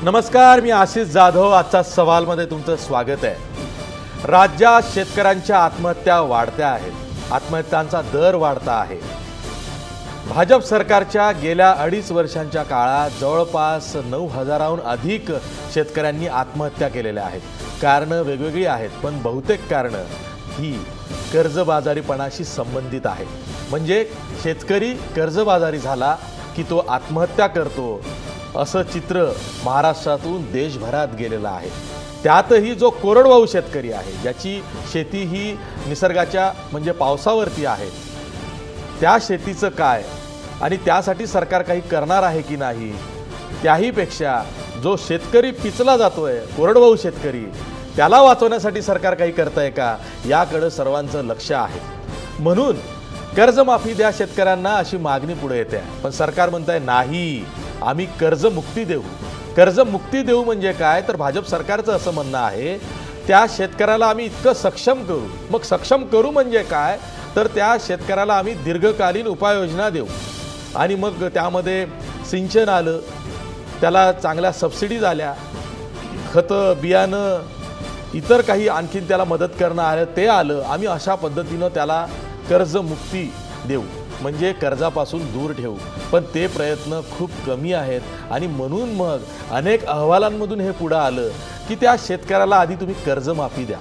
नमस्कार, मी आशिष जाधव. आजच्या सवालमध्ये तुमचं स्वागत आहे. राज्यात शेतकऱ्यांच्या आत्महत्या वाढत्या आहेत. आत्महत्यांचा दर वाढता आहे. भाजप सरकारच्या गेल्या 2.5 वर्षांच्या काळात जवळपास 9,000हून अधिक शेतकऱ्यांनी आत्महत्या केलेल्या आहेत. कारणं वेगवेगळी आहेत, पण बहुतेक कारणं ही कर्जबाजारीपणाशी संबंधित आहेत. म्हणजे शेतकरी कर्जबाजारी झाला की तो आत्महत्या करतो, असं चित्र महाराष्ट्रातून देशभरात गेलेलं आहे. त्यातही जो कोरडवाहू शेतकरी आहे, ज्याची शेती ही निसर्गाच्या म्हणजे पावसावरती आहे, त्या शेतीचं काय आणि त्यासाठी सरकार काही करणार आहे की नाही, त्याहीपेक्षा जो शेतकरी पिचला जातोय, कोरडवाहू शेतकरी, त्याला वाचवण्यासाठी सरकार काही करतंय का, याकडे सर्वांचं लक्ष आहे. म्हणून कर्जमाफी द्या शेतकऱ्यांना अशी मागणी पुढे येते. पण सरकार म्हणतंय नाही, आम्ही कर्जमुक्ती देऊ. कर्जमुक्ती देऊ म्हणजे काय, तर भाजप सरकारचं असं म्हणणं आहे, त्या शेतकऱ्याला आम्ही इतकं सक्षम करू. मग सक्षम करू म्हणजे काय, तर त्या शेतकऱ्याला आम्ही दीर्घकालीन उपाययोजना देऊ आणि मग त्यामध्ये सिंचन आलं, त्याला चांगल्या सबसिडी झाल्या, खतं बियाणं इतर काही आणखीन त्याला मदत करणं आलं ते आलं. आम्ही अशा पद्धतीनं त्याला कर्जमुक्ती देऊ, म्हणजे कर्जापासून दूर ठेवू. पण ते प्रयत्न खूप कमी आहेत आणि म्हणून मग अनेक अहवालांमधून हे पुढं आलं की त्या शेतकऱ्याला आधी तुम्ही कर्जमाफी द्या.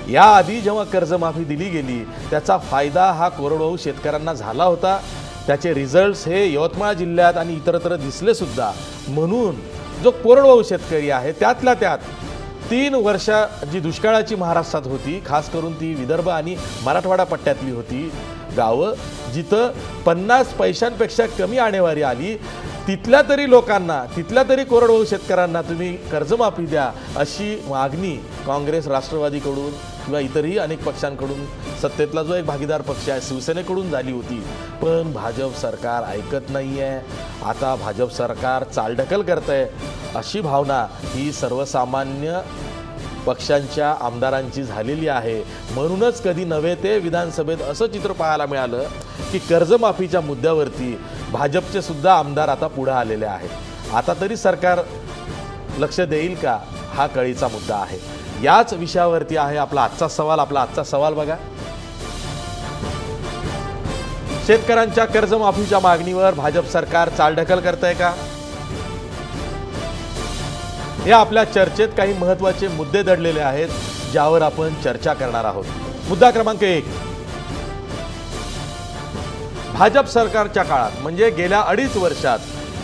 याआधी जेव्हा कर्जमाफी दिली गेली त्याचा फायदा हा कोरडवाहू शेतकऱ्यांना झाला होता. त्याचे रिझल्ट्स हे यवतमाळ जिल्ह्यात आणि इतरत्र दिसले सुद्धा. म्हणून जो कोरडवाहू शेतकरी आहे, त्यातल्या त्यात 3 वर्ष जी दुष्काळाची महाराष्ट्रात होती, खास करून ती विदर्भ आणि मराठवाडा पट्ट्यातली होती गावं, जिथं 50 पैशांपेक्षा कमी आणेवारी आली, तिथल्या तरी लोकांना, तिथल्या तरी कोरडवाहू शेतकऱ्यांना तुम्ही कर्जमाफी द्या अशी मागणी काँग्रेस, राष्ट्रवादीकडून किंवा इतरही अनेक पक्षांकडून, सत्तेतला जो एक भागीदार पक्ष आहे शिवसेनेकडून झाली होती. पण भाजप सरकार ऐकत नाही आहे. आता भाजप सरकार चालढकल करत आहे अशी भावना ही सर्वसामान्य पक्षांच्या आमदारांची झालेली आहे. म्हणूनच कधी नव्हे ते विधानसभेत असं चित्र पाहायला मिळालं की कर्जमाफीच्या मुद्द्यावरती भाजपचे सुद्धा आमदार आता पुढे आलेले आहेत. आता तरी सरकार लक्ष देईल का, हा कळीचा मुद्दा आहे. याच विषयावरती आहे आपला आजचा सवाल. आपला आजचा सवाल बघा. शेतकऱ्यांच्या कर्जमाफीच्या मागणीवर भाजप सरकार चालढकल करतंय का, हे आपल्या चर्चेत काही महत्त्वाचे मुद्दे दडलेले आहेत, ज्यावर आपण चर्चा करणार आहोत. मुद्दा क्रमांक 1, भाजप सरकारच्या काळात म्हणजे गेल्या 2.5 वर्षात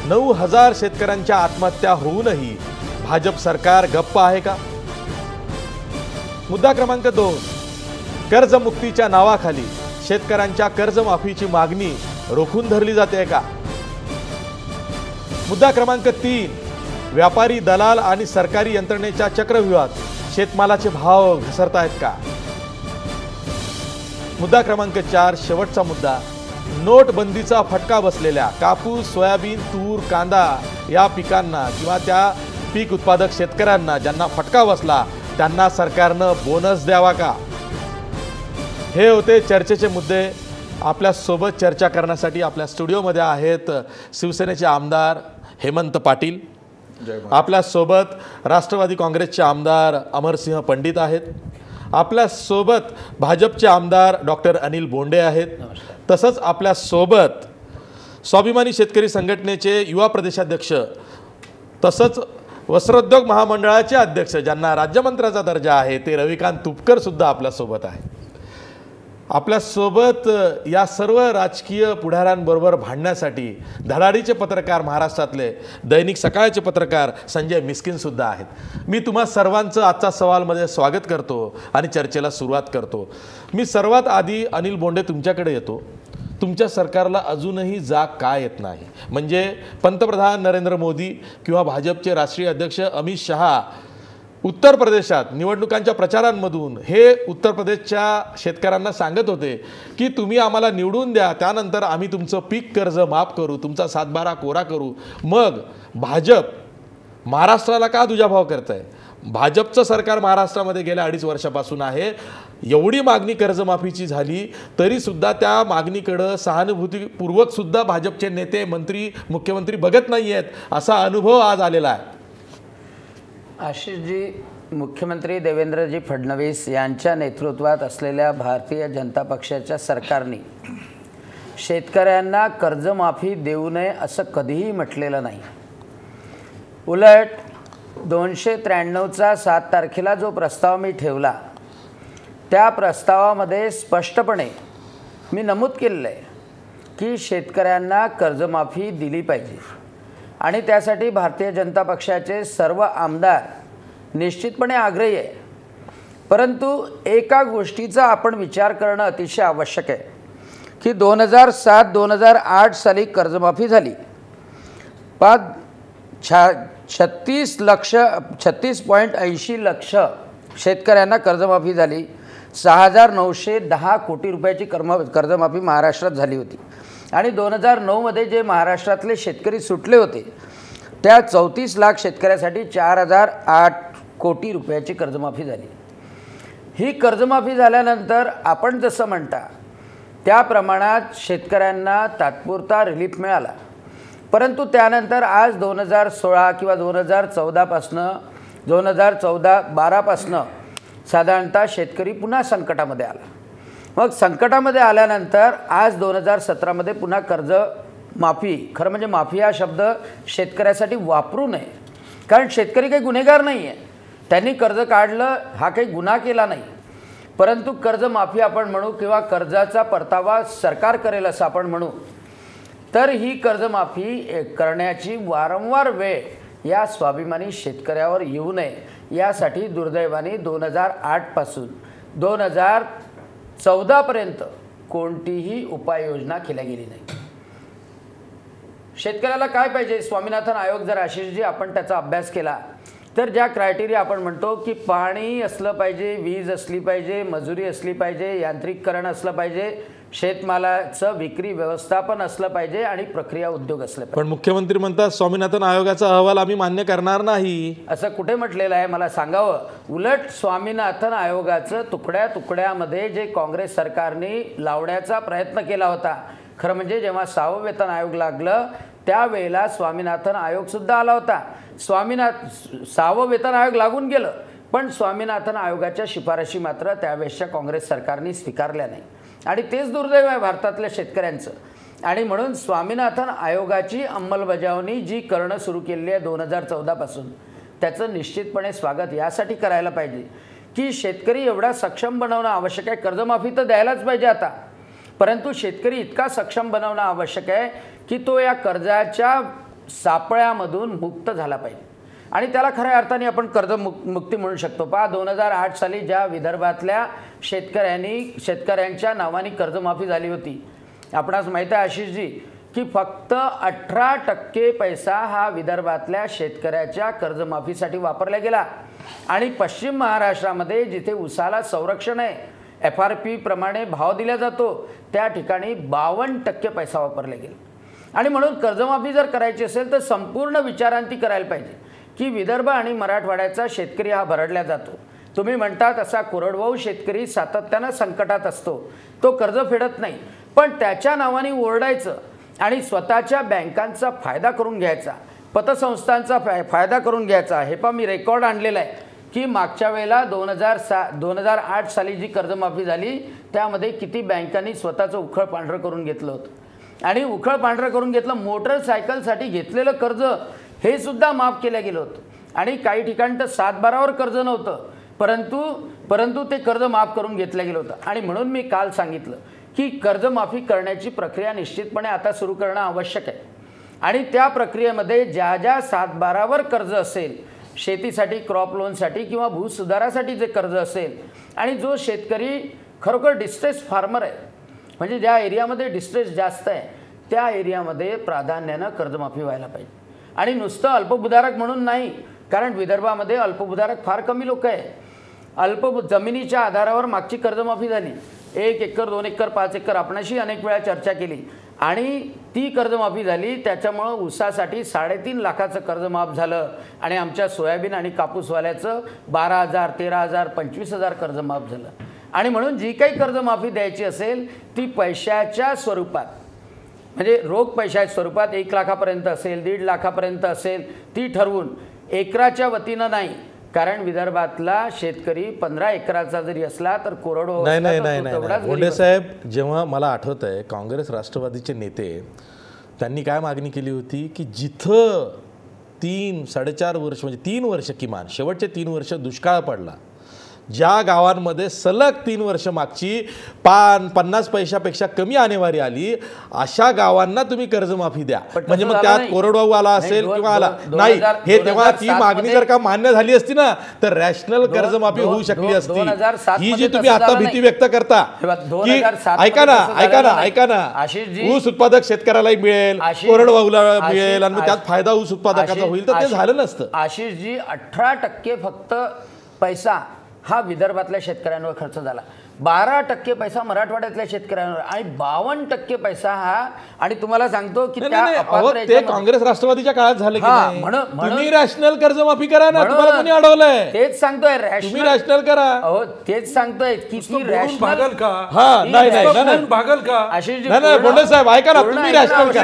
9,000 शेतकऱ्यांच्या आत्महत्या होऊनही भाजप सरकार गप्प आहे का. मुद्दा क्रमांक 2, कर्जमुक्तीच्या नावाखाली शेतकऱ्यांच्या कर्जमाफीची मागणी रोखून धरली जाते का. मुद्दा क्रमांक 3, व्यापारी, दलाल आणि सरकारी यंत्रणेच्या चक्रव्यूहात शेतमालाचे भाव घसरत आहेत का. मुद्दा क्रमांक 4, शेवटचा मुद्दा, नोटबंदीचा फटका बसलेल्या कापूस, सोयाबीन, तूर, कांदा या पिकांना किंवा त्या पीक उत्पादक शेतकऱ्यांना ज्यांना फटका बसला त्यांना सरकारनं बोनस द्यावा का. हे होते चर्चेचे मुद्दे. आपल्यासोबत चर्चा करण्यासाठी आपल्या स्टुडिओमध्ये आहेत शिवसेनेचे आमदार हेमंत पाटील, आपल्यासोबत राष्ट्रवादी काँग्रेसचे आमदार अमरसिंह पंडित आहेत, आपल्यासोबत भाजपचे आमदार डॉक्टर अनिल बोंडे आहेत, तसंच आपल्यासोबत स्वाभिमानी शेतकरी संघटनेचे युवा प्रदेशाध्यक्ष तसंच वस्त्रोद्योग महामंडळाचे अध्यक्ष ज्यांना राज्यमंत्र्याचा दर्जा आहे ते रविकांत तुपकर सुद्धा आपल्यासोबत आहे. आपल्यासोबत या सर्व राजकीय पुढाऱ्यांबरोबर भांडण्यासाठी धडाडीचे पत्रकार, महाराष्ट्रातले दैनिक सकाळचे पत्रकार संजय मिस्किन सुद्धा आहेत. मी तुम्हा सर्वांचं आजचा सवालमध्ये स्वागत करतो आणि चर्चेला सुरुवात करतो. मी सर्वात आधी अनिल बोंडे तुमच्याकडे येतो. तुमच्या सरकारला अजूनही जाग का येत नाही. म्हणजे पंतप्रधान नरेंद्र मोदी किंवा भाजपचे राष्ट्रीय अध्यक्ष अमित शहा उत्तर प्रदेशात निवडणुकांच्या प्रचारांमधून हे उत्तर प्रदेशच्या शेतकऱ्यांना सांगत होते की तुम्ही आम्हाला निवडून द्या, त्यानंतर आम्ही तुमचं पीक कर्ज माफ करू, तुमचा 7/12 कोरा करू. मग भाजप महाराष्ट्राला का दुजाभाव करत आहे. भाजपचं सरकार महाराष्ट्रामध्ये गेल्या 2.5 वर्षापासून आहे. एवढी मागणी कर्जमाफीची झाली तरी सुद्धा त्या मागणीकडे सहानुभूतीपूर्वक सुद्धा भाजपचे नेते, मंत्री, मुख्यमंत्री बघत नाही आहेत असा अनुभव आज आलेला आहे. आशिषजी, मुख्यमंत्री देवेंद्रजी फडणवीस यांच्या नेतृत्वात असलेल्या भारतीय जनता पक्षाच्या सरकारने शेतकऱ्यांना कर्जमाफी देऊ नये असं कधीही म्हटलेलं नाही. उलट 293चा 7 तारखेला जो प्रस्ताव मी ठेवला त्या प्रस्तावामध्ये स्पष्टपणे मी नमूद केलेलं आहे की शेतकऱ्यांना कर्जमाफी दिली पाहिजे आणि त्यासाठी भारतीय जनता पक्षाचे सर्व आमदार निश्चितपणे आग्रही आहे. परंतु एका गोष्टीचा आपण विचार करणं अतिशय आवश्यक आहे की 2007-2008 साली कर्जमाफी झाली. 36.80 लक्ष शेतकऱ्यांना कर्जमाफी झाली. 6,910 कोटी रुपयाची कर्जमाफी महाराष्ट्रात झाली होती. आणि 2009मध्ये जे महाराष्ट्रातले शेतकरी सुटले होते त्या 34 लाख शेतकऱ्यासाठी 4,008 कोटी रुपयाची कर्जमाफी झाली. ही कर्जमाफी झाल्यानंतर आपण जसं म्हणता त्या प्रमाणात शेतकऱ्यांना तात्पुरता रिलीफ मिळाला. परंतु त्यानंतर आज 2016 किंवा 2014पासनं 2014-12पासनं साधारणतः शेतकरी पुन्हा संकटामध्ये आला. मग संकटामध्ये आल्यानंतर आज 2017मध्ये पुन्हा कर्जमाफी, खरं म्हणजे माफी हा शब्द शेतकऱ्यासाठी वापरू नये, कारण शेतकरी काही गुन्हेगार नाही आहे. त्यांनी कर्ज काढलं हा काही गुन्हा केला नाही. परंतु कर्जमाफी आपण म्हणू किंवा कर्जाचा परतावा सरकार करेल असं आपण म्हणू, तर ही कर्जमाफी करण्याची वारंवार वेळ या स्वाभिमानी शेतकऱ्यावर येऊ नये यासाठी दुर्दैवाने 2008पासून 2014पर्यंत कोणतीही उपाययोजना केल्या गेली नाही. शेतकऱ्याला काय पाहिजे? स्वामीनाथन आयोग जर आशिषजी आपण त्याचा अभ्यास केला तर ज्या क्रायटेरिया आपण म्हणतो की पाणी असलं पाहिजे, वीज असली पाहिजे, मजुरी असली पाहिजे, यांत्रिकीकरण असलं पाहिजे, शेतमालाचं विक्री व्यवस्थापन असलं पाहिजे आणि प्रक्रिया उद्योग असले पाहिजे. पण मुख्यमंत्री म्हणतात स्वामीनाथन आयोगाचा अहवाल आम्ही मान्य करणार नाही असं कुठे म्हटलेलं आहे मला सांगावं. उलट स्वामीनाथन आयोगाचं तुकड्या तुकड्यामध्ये जे काँग्रेस सरकारने लावण्याचा प्रयत्न केला होता, खरं म्हणजे जेव्हा 6वं वेतन आयोग लागलं त्यावेळेला स्वामीनाथन आयोगसुद्धा आला होता. 6वं वेतन आयोग लागून गेलं पण स्वामीनाथन आयोगाच्या शिफारशी मात्र त्यावेळेसच्या काँग्रेस सरकारने स्वीकारल्या नाही आणि तेच दुर्दैव आहे भारतातल्या शेतकऱ्यांचं. आणि म्हणून स्वामीनाथन आयोगाची अंमलबजावणी जी करणं सुरू केलेली आहे 2014पासून त्याचं निश्चितपणे स्वागत यासाठी करायला पाहिजे की शेतकरी एवढा सक्षम बनवणं आवश्यक आहे. कर्जमाफी तर द्यायलाच पाहिजे आता, परंतु शेतकरी इतका सक्षम बनवणं आवश्यक आहे की तो या कर्जाच्या सापळ्यामधून मुक्त झाला पाहिजे आणि त्याला खऱ्या अर्थाने आपण कर्जमुक्ती म्हणू शकतो. 2008 साली ज्या विदर्भातल्या शेतकऱ्यांच्या नावाने कर्जमाफी झाली होती, आपणास माहीत आहे आशिषजी की फक्त 18% पैसा हा विदर्भातल्या शेतकऱ्याच्या कर्जमाफीसाठी वापरला गेला आणि पश्चिम महाराष्ट्रामध्ये जिथे उसाला संरक्षण आहे, FRP प्रमाणे भाव दिला जातो, त्या ठिकाणी 52% पैसा वापरला गेला. आणि म्हणून कर्जमाफी जर करायची असेल तर संपूर्ण विचारांती करायला पाहिजे की विदर्भ आणि मराठवाड्याचा शेतकरी हा भरडला जातो. तुम्ही म्हणतात असा कोरडवाहू शेतकरी सातत्यानं संकटात असतो, तो कर्ज फेडत नाही, पण त्याच्या नावाने ओरडायचं आणि स्वतःच्या बँकांचा फायदा करून घ्यायचा, पतसंस्थांचा फायदा करून घ्यायचा. हे पहा मी रेकॉर्ड आणलेला आहे की मागच्या वेळेला 2008 साली जी कर्जमाफी झाली त्यामध्ये किती बँकांनी स्वतःचं उखळ पांढरं करून घेतलं होतं आणि उखळ पांढरं करून घेतलं. मोटरसायकलसाठी घेतलेलं कर्ज हे सुद्धा माफ केलं गेलं होतं आणि काही ठिकाणी तर 7-12वर कर्ज नव्हतं, परंतु ते कर्ज माफ करून घेतलं गेलं होतं. आणि म्हणून मी काल सांगितलं की कर्जमाफी करण्याची प्रक्रिया निश्चितपणे आता सुरू करणं आवश्यक आहे आणि त्या प्रक्रियेमध्ये ज्या 7-12वर कर्ज असेल, शेतीसाठी, क्रॉप लोनसाठी किंवा भूसुधारासाठी जे कर्ज असेल आणि जो शेतकरी खरोखर डिस्ट्रेस फार्मर आहे, म्हणजे ज्या एरियामध्ये डिस्ट्रेस जास्त आहे त्या एरियामध्ये प्राधान्यानं कर्जमाफी व्हायला पाहिजे. आणि नुसतं अल्पभूधारक म्हणून नाही, कारण विदर्भामध्ये अल्पभूधारक फार कमी लोक आहे. जमिनीच्या आधारावर मागची कर्जमाफी झाली, 1 एकर 2 एकर 5 एकर आपणाशी अनेक वेळा चर्चा केली आणि ती कर्जमाफी झाली. त्याच्यामुळं ऊसासाठी 3.5 लाखाचं कर्ज माफ झालं आणि आमच्या सोयाबीन आणि कापूसवाल्याचं 12,000 13,000 25,000 कर्ज माफ झालं. आणि म्हणून जी काही कर्जमाफी द्यायची असेल ती पैशाच्या स्वरूपात, म्हणजे रोख पैशाच्या स्वरूपात 1 लाखापर्यंत असेल, 1.5 लाखापर्यंत असेल, ती ठरवून एकराच्या वतीनं नाही कारण विदर्भातला शेतकरी 15 एकराचा जरी असला तर कोरडवाहू नाही असला नाही तर नाही तो नाही तेवढाच बोंडे साहेब, जेव्हा मला आठवत आहे काँग्रेस राष्ट्रवादीचे नेते त्यांनी काय मागणी केली होती की जिथं 3-4.5 वर्ष म्हणजे 3 वर्ष किमान शेवटचे 3 वर्ष दुष्काळ पडला, ज्या गावांमध्ये सलग 3 वर्ष मागची 50 पैशापेक्षा कमी आणेवारी आली, अशा गावांना तुम्ही कर्जमाफी द्या. म्हणजे मग त्यात कोरडवाहू आला असेल किंवा आला नाही, हे तेव्हा ती मागणी जर का मान्य झाली असती ना तर रॅशनल कर्जमाफी होऊ शकली असती. ही जी तुम्ही आता भीती व्यक्त करता की ऐका ना ऊस उत्पादक शेतकऱ्यालाही मिळेल, कोरडवाहूला मिळेल आणि त्यात फायदा ऊस उत्पादकाचा होईल, तर ते झालं नसतं. आशिषजी 18% फक्त पैसा हा विदर्भातल्या शेतकऱ्यांवर खर्च झाला, 12% पैसा मराठवाड्यातल्या शेतकऱ्यांवर आणि 52% पैसा हा. आणि तुम्हाला सांगतो की ते काँग्रेस राष्ट्रवादीच्या काळात झालं की नाही. तुम्ही रॅशनल कर्जमाफी करा ना, तुम्हाला कोणी अडवलंय? तेच सांगतोय तुम्ही रॅशनल करा. अहो तेच सांगतोय की रॅशनल भागल का? हा नाही नाही भागल का? आशिषजी नाही बोंडे साहेब ऐका ना, तुम्ही रॅशनल करा.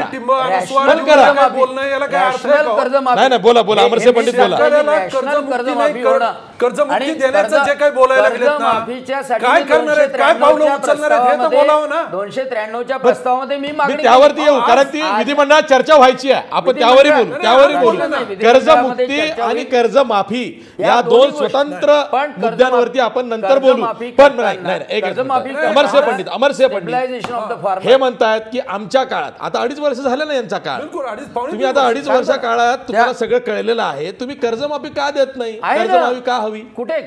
रॅशनल करा बोलणं याला काय अर्थ आहे का? नाही नाही बोला अमरसिंह पंडित बोला. कर्जमुक्ती देण्याचं जे काही बोलायला लागलेत ना, काय करणार आहेत, काय पावलं उचलणार आहेत हे तर बोलावं ना. 293च्या प्रस्तावामध्ये मी मागणी त्यावरती येऊ, कारण ती विधिमंडळात चर्चा व्हायची आहे, आपण त्यावरही बोलू. कर्जमुक्ती आणि कर्जमाफी या 2 स्वतंत्र मुद्द्यांवरती आपण नंतर बोलू. पण अमरसिंह पंडित हे म्हणतायत की आमच्या काळात, आता 2.5 वर्ष झालं ना यांचा काळ, तुम्ही आता 2.5 वर्षा काळात तुम्हाला सगळं कळलेलं आहे, तुम्ही कर्जमाफी का देत नाही, कर्जमाफी का हवी? कुठे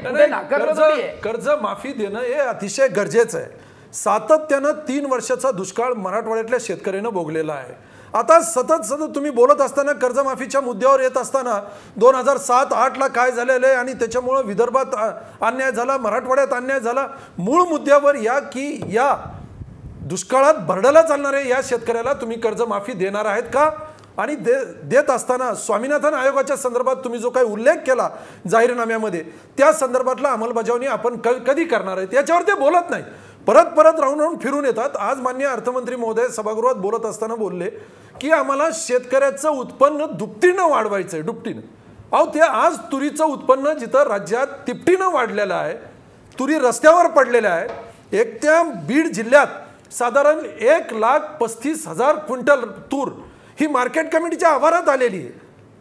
कर्जमाफी देणं हे अतिशय गरजेचं आहे. सातत्यानं 3 वर्षाचा दुष्काळ मराठवाड्यातल्या शेतकऱ्यांना भोगलेला आहे. आता सतत तुम्ही बोलत असताना, कर्जमाफीच्या मुद्द्यावर येत असताना 2007-8 ला काय झालेलं आहे आणि त्याच्यामुळे विदर्भात अन्याय झाला, मराठवाड्यात अन्याय झाला. मूळ मुद्द्यावर या की या दुष्काळात भरडाला चालणाऱ्या या शेतकऱ्याला तुम्ही कर्जमाफी देणार आहेत का? आणि देत असताना स्वामीनाथन आयोगाच्या संदर्भात तुम्ही जो काही उल्लेख केला जाहीरनाम्यामध्ये, त्या संदर्भातला अंमलबजावणी आपण कधी करणार आहे याच्यावर ते बोलत नाही. परत राहून फिरून येतात. आज माननीय अर्थमंत्री महोदय सभागृहात बोलत असताना बोलले की आम्हाला शेतकऱ्याचं उत्पन्न दुपटीनं वाढवायचंय, दुपटीनं. अहो ते आज तुरीचं उत्पन्न जिथं राज्यात तिपटीनं वाढलेलं आहे, तुरी रस्त्यावर पडलेल्या आहेत. एकट्या बीड जिल्ह्यात साधारण 1,35,000 क्विंटल तूर ही मार्केट कमिटीच्या आवारात आलेली आहे,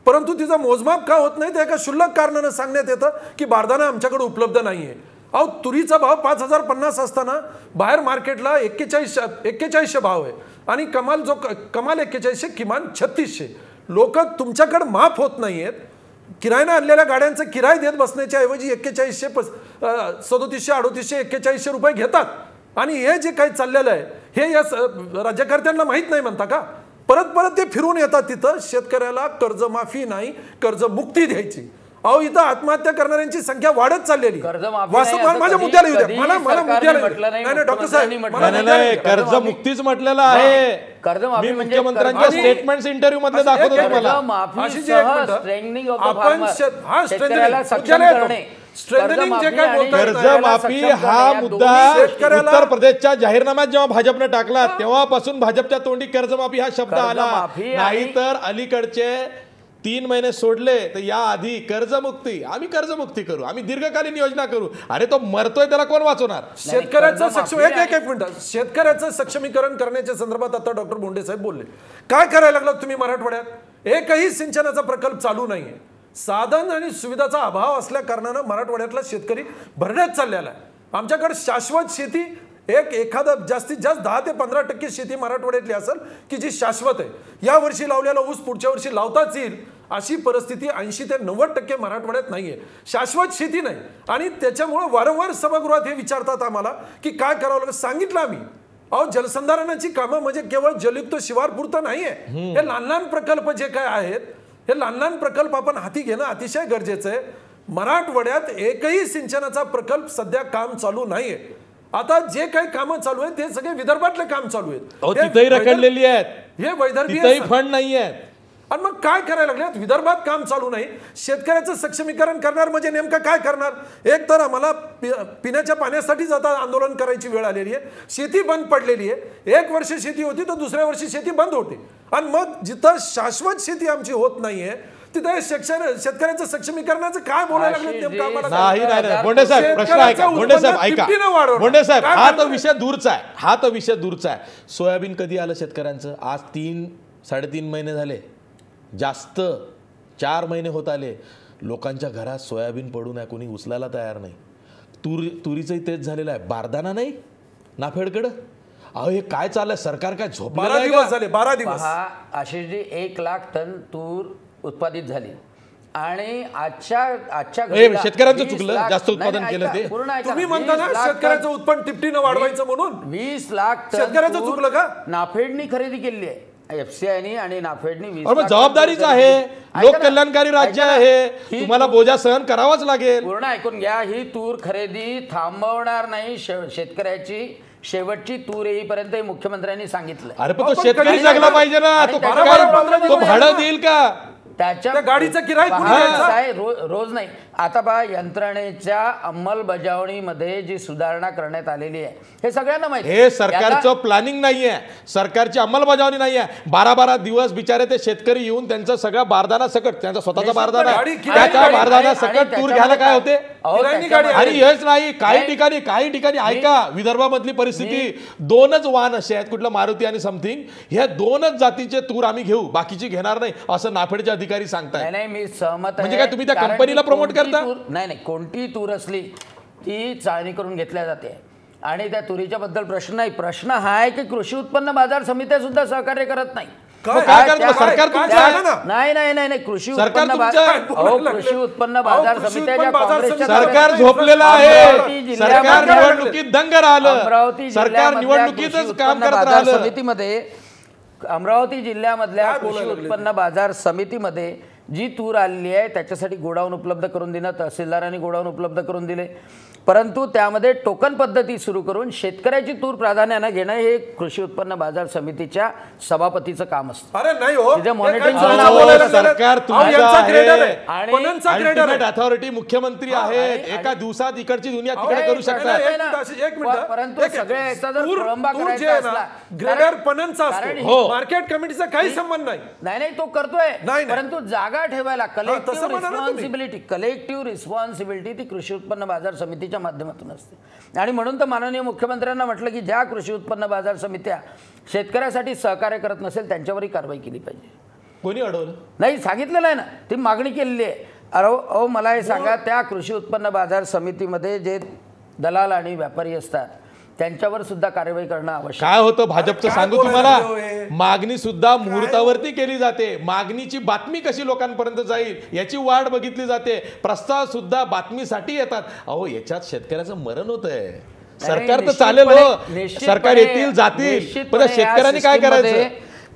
परंतु तिचं मोजमाप का होत नाही ते एका क्षुल्लक कारणानं सांगण्यात येतं की बारदाना आमच्याकडे उपलब्ध नाहीये. अहो तुरीचा भाव 5,050 असताना बाहेर मार्केटला 4100 भाव आहे आणि कमाल 4100, किमान 3600. लोक तुमच्याकडे माफ होत नाहीयेत. किरायानं आणलेल्या गाड्यांचं किराय देत बसण्याच्या ऐवजी 4100, 3700, 3800, 4100 रुपये घेतात. आणि हे जे काही चाललेलं आहे हे या राज्यकर्त्यांना माहीत नाही म्हणता का? परत ते फिरून येतात तिथं शेतकऱ्याला कर्जमाफी नाही, कर्जमुक्ती द्यायची. अहो इथं आत्महत्या करणाऱ्यांची संख्या वाढत चाललेली. माझ्या मुद्द्याला येऊ द्या, मला मुद्द्याला नाही डॉक्टर साहेब, कर्जमुक्तीच म्हटलेलं आहे. कर्जमाफी मुख्यमंत्र्यांच्या स्टेटमेंट्स इंटरव्ह्यू मध्ये दाखवतो तुम्हाला. कर्जमाफी हा मुद्दा उत्तर प्रदेशच्या जाहीरनाम्यात जेव्हा भाजपने टाकला तेव्हापासून भाजपच्या तोंडी कर्जमाफी हा शब्द आला नाही. तर अलीकडचे 3 महिने सोडले तर या आधी कर्जमुक्ती, आम्ही कर्जमुक्ती करू, आम्ही दीर्घकालीन योजना करू. अरे तो मरतोय त्याला कोण वाचवणार? शेतकऱ्याचं एक मिनिट, शेतकऱ्याचं सक्षमीकरण करण्याच्या संदर्भात आता डॉक्टर बोंडे साहेब बोलले. काय करायला लागलात तुम्ही मराठवाड्यात? एकही सिंचनाचा प्रकल्प चालू नाहीये. साधन आणि सुविधाचा अभाव असल्या कारणानं मराठवाड्यातला शेतकरी भरण्यात चाललेला आहे. आमच्याकडे शाश्वत शेती एखादा जास्तीत जास्त 10 ते 15% शेती मराठवाड्यातली असेल की जी शाश्वत आहे. या वर्षी लावलेला ऊस पुढच्या वर्षी लावताच येईल अशी परिस्थिती 80 ते 90% मराठवाड्यात नाहीये. शाश्वत शेती नाही. आणि त्याच्यामुळे वारंवार सभागृहात हे विचारतात आम्हाला की काय करावं लागेल. सांगितलं आम्ही, अहो जलसंधारणाची कामं म्हणजे केवळ जलयुक्त शिवार पुरतं नाहीये. हे लहान प्रकल्प जे काय आहेत, हे लहान प्रकल्प आपण हाती घेणं अतिशय गरजेचं आहे. मराठवाड्यात एकही सिंचनाचा प्रकल्प सध्या काम चालू नाहीये. आता जे काही कामं चालू आहेत ते सगळे विदर्भातले काम चालू आहेत. तिथेही रखडलेली आहेत, हे वैदर्भीय फंड नाही आहेत. आणि मग काय करायला लागले? विदर्भात काम चालू नाही, शेतकऱ्याचं सक्षमीकरण करणार म्हणजे नेमकं काय करणार? एक तर आम्हाला पिण्याच्या पाण्यासाठीच आता आंदोलन करायची वेळ आलेली आहे. शेती बंद पडलेली आहे. 1 वर्ष शेती होती तर दुसऱ्या वर्षी शेती बंद होते. आणि मग जिथं शाश्वत शेती आमची होत नाहीये तिथे शेतकऱ्यांचं सक्षमीकरणाचं काय बोलायला लागले नेमकं आम्हाला नाही नाही नाही बोंडे साहेब प्रश्न ऐका बोंडे साहेब ऐका बोंडे साहेब हा तर विषय दूरचा आहे हा तर विषय दूरचा आहे सोयाबीन कधी आलं शेतकऱ्यांचं आज 3-3.5 महिने झाले जास्त 4 महिने होत आले लोकांच्या घरात सोयाबीन पडून आहे कोणी उचलायला तयार नाही तुरीचंही तेच झालेलं आहे बारदाना नाही नाफेडकडं अहो हे काय चाललंय सरकार काय झोपलेलं 12 आहे दिवस का? झाले 12 दिवस पहा आशिषजी 1 लाख टन तूर उत्पादित झाली आणि आजच्या घडीला शेतकऱ्यांचं 20 चुकलं, लाख- जास्त उत्पादन नाही, केलं ऐका, ते. पूर्ण ऐका. तुम्ही म्हणता 20 ना लाख शेतकऱ्याचं टन- उत्पन्न तिपटीनं वाढवायचं म्हणून 20 लाख टन शेतकऱ्याचं तूर चुकलं का? नाफेडनी खरेदी केली आहे FCI आणि नाफेडनी 20 अरे मग लाख जबाबदारीच टन आहे खरेदी केली. ऐका लोक ना, कल्याणकारी राज्य ऐका ना. आहे ही तुम्हाला तूर- बोजा सहन करावाच लागेल पूर्ण ऐकून घ्या ही तूर खरेदी थांबवणार नाही शेतकऱ्याची शेवटची तूर येईपर्यंत हे मुख्यमंत्र्यांनी सांगितलं अरे पण तो आपण शेतकरी कधी जगला नाही पाहिजे ना आणि तो त्याच्या काय 12-15 तो दिवस भाडं आहे ना. देईल का त्याच्या त्या गाडीचं किराय कुणी पहा, द्यायचा? साहेब, रोज नाही आता पहा यंत्रणेच्या अंमलबजावणीमध्ये जी सुधारणा करण्यात आलेली आहे हे सगळ्यांना माहिती हे सरकारचं प्लॅनिंग नाहीये सरकारची अंमलबजावणी नाहीये 12 दिवस बिचारे ते शेतकरी येऊन त्यांचा सगळा बारदाना सकट त्यांचा स्वतःचा बारदाना गाडी- आहे. त्याच्या गाडी- बारदाना आणि सकट तूर त्याच्यामध्ये घ्यायला काय होते अहो, किरायनी त्याच्यामध्ये- गाडी आणि हेच नाही काही ठिकाणी ऐका विदर्भामधली परिस्थिती 2च वाहन असे आहेत कुठलं मारुती आणि समथिंग ह्या 2च जातीचे तूर आम्ही घेऊ बाकीची घेणार नाही असं नाफेडचे अधिकारी सांगताय नाही मी सहमत म्हणजे आहे. काय तुम्ही त्या कारण कंपनीला की promote कोणती करता? तूर- नाही कोणती तूर असली ती चाळणी करून घेतल्या जाते आणि त्या तुरीच्या बद्दल प्रश्न नाही प्रश्न हा आहे की कृषी उत्पन्न बाजार समित्या सुद्धा सहकार्य करत नाही काय? मग काय त्या- करतो सरकार काय- तुमचं काय आहे? झालं ना? नाही कृषी सरकार उत्पन्न तुमचं आहे. अहो कृषी उत्पन्न बाजार कृषी समित्या उत्पन्न ज्या बाजार काँग्रेसच्या समित्या- सरकार नाही, झोपलेलं अमरावती आहे जिल्ह्यामध्ये- सरकार निवडणुकीत दंग राहिलं अमरावती सरकार जिल्ह्यामधल्या निवडणुकीतच कृषी काम उत्पन्न करत बाजार राहिलं समितीमध्ये अमरावती जिल्ह्यामधल्या काय कृषी बोलायला लागले उत्पन्न बाजार समितीमध्ये जी तूर आलेली आहे त्याच्यासाठी गोडाऊन उपलब्ध करून देणं तहसीलदारांनी गोडाऊन उपलब्ध करून दिले परंतु त्यामध्ये टोकन पद्धती सुरू करून शेतकऱ्याची तूर प्राधान्यानं घेणं हे कृषी उत्पन्न बाजार समितीच्या सभापतीचं काम असतं अरे नाही हो तिथे हे monitoring काय करणं बोलायला लागलेलं? सरकार अहो, तुमचं यांचा आहे. grader आहे. आणि- पणनचा grader अल्टिमेट आहे. अथॉरिटी मुख्यमंत्री आहेत एका दिवसात इकडची दुनिया तिकडे करू शकतात एक मिनिट परंतु सगळ्या याचा जर खोळंबा तूर करायचा जे आहे ना असला ग्रेडर कारण- पणनचा कारण असतो हो. मार्केट कमिटीचा काही संबंध नाही नाही तो करतोय नाही. परंतु जागा ठेवायला तसं कलेक्टिव्ह म्हणा ना तुम्ही. रिस्पॉन्सिबिलिटी ती कृषी उत्पन्न बाजार समितीच्या माध्यमातून असते आणि म्हणून तर माननीय मुख्यमंत्र्यांना म्हटलं की ज्या कृषी उत्पन्न बाजार समित्या शेतकऱ्यासाठी सहकार्य करत नसेल त्यांच्यावरही कारवाई केली पाहिजे कोणी अडवलं नाही सांगितलेलं आहे ना ती मागणी केलेली आहे अहो मला हे सांगा त्या कृषी उत्पन्न बाजार समितीमध्ये जे दलाल आणि व्यापारी असतात त्यांच्यावर सुद्धा कार्यवाही करणं आवश्यक काय होतं भाजपचं काय सांगू बोलायला तुम्हाला लागलो हे? मागणी सुद्धा मुहूर्तावरती केली जाते मागणीची बातमी कशी लोकांपर्यंत जाईल याची वाट बघितली जाते प्रस्ताव सुद्धा बातमीसाठी येतात अहो याच्यात शेतकऱ्याचं मरण होत आहे सरकार तर चालेल हो सरकार येतील जातील पण त्या शेतकऱ्यांनी काय करायचं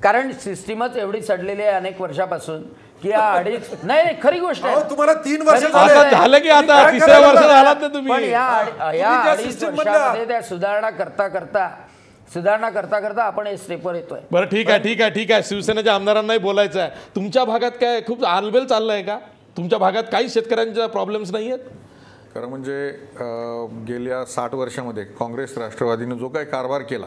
कारण सिस्टीमच एवढी सडलेली आहे अनेक वर्षापासून की या अडीच नाही खरी गोष्ट अहो, आहे तुम्हाला 3 वर्ष खरी झाले. गोष्ट आहे. झालं की आता काय तिसऱ्या करायला वर्षात लागला? आलात ना पण तुम्ही या त्या अडीच system मधल्या- वर्षामध्ये त्या सुधारणा करता करता आपण हे स्टेपवर येतोय बरं ठीक आहे शिवसेनेच्या आमदारांनाही बोलायचं आहे तुमच्या भागात काय खूप आलबेल चाललंय का तुमच्या भागात काही शेतकऱ्यांच्या प्रॉब्लेम्स नाही आहेत खरं म्हणजे गेल्या 60 वर्षामध्ये काँग्रेस राष्ट्रवादीने जो काही कारभार केला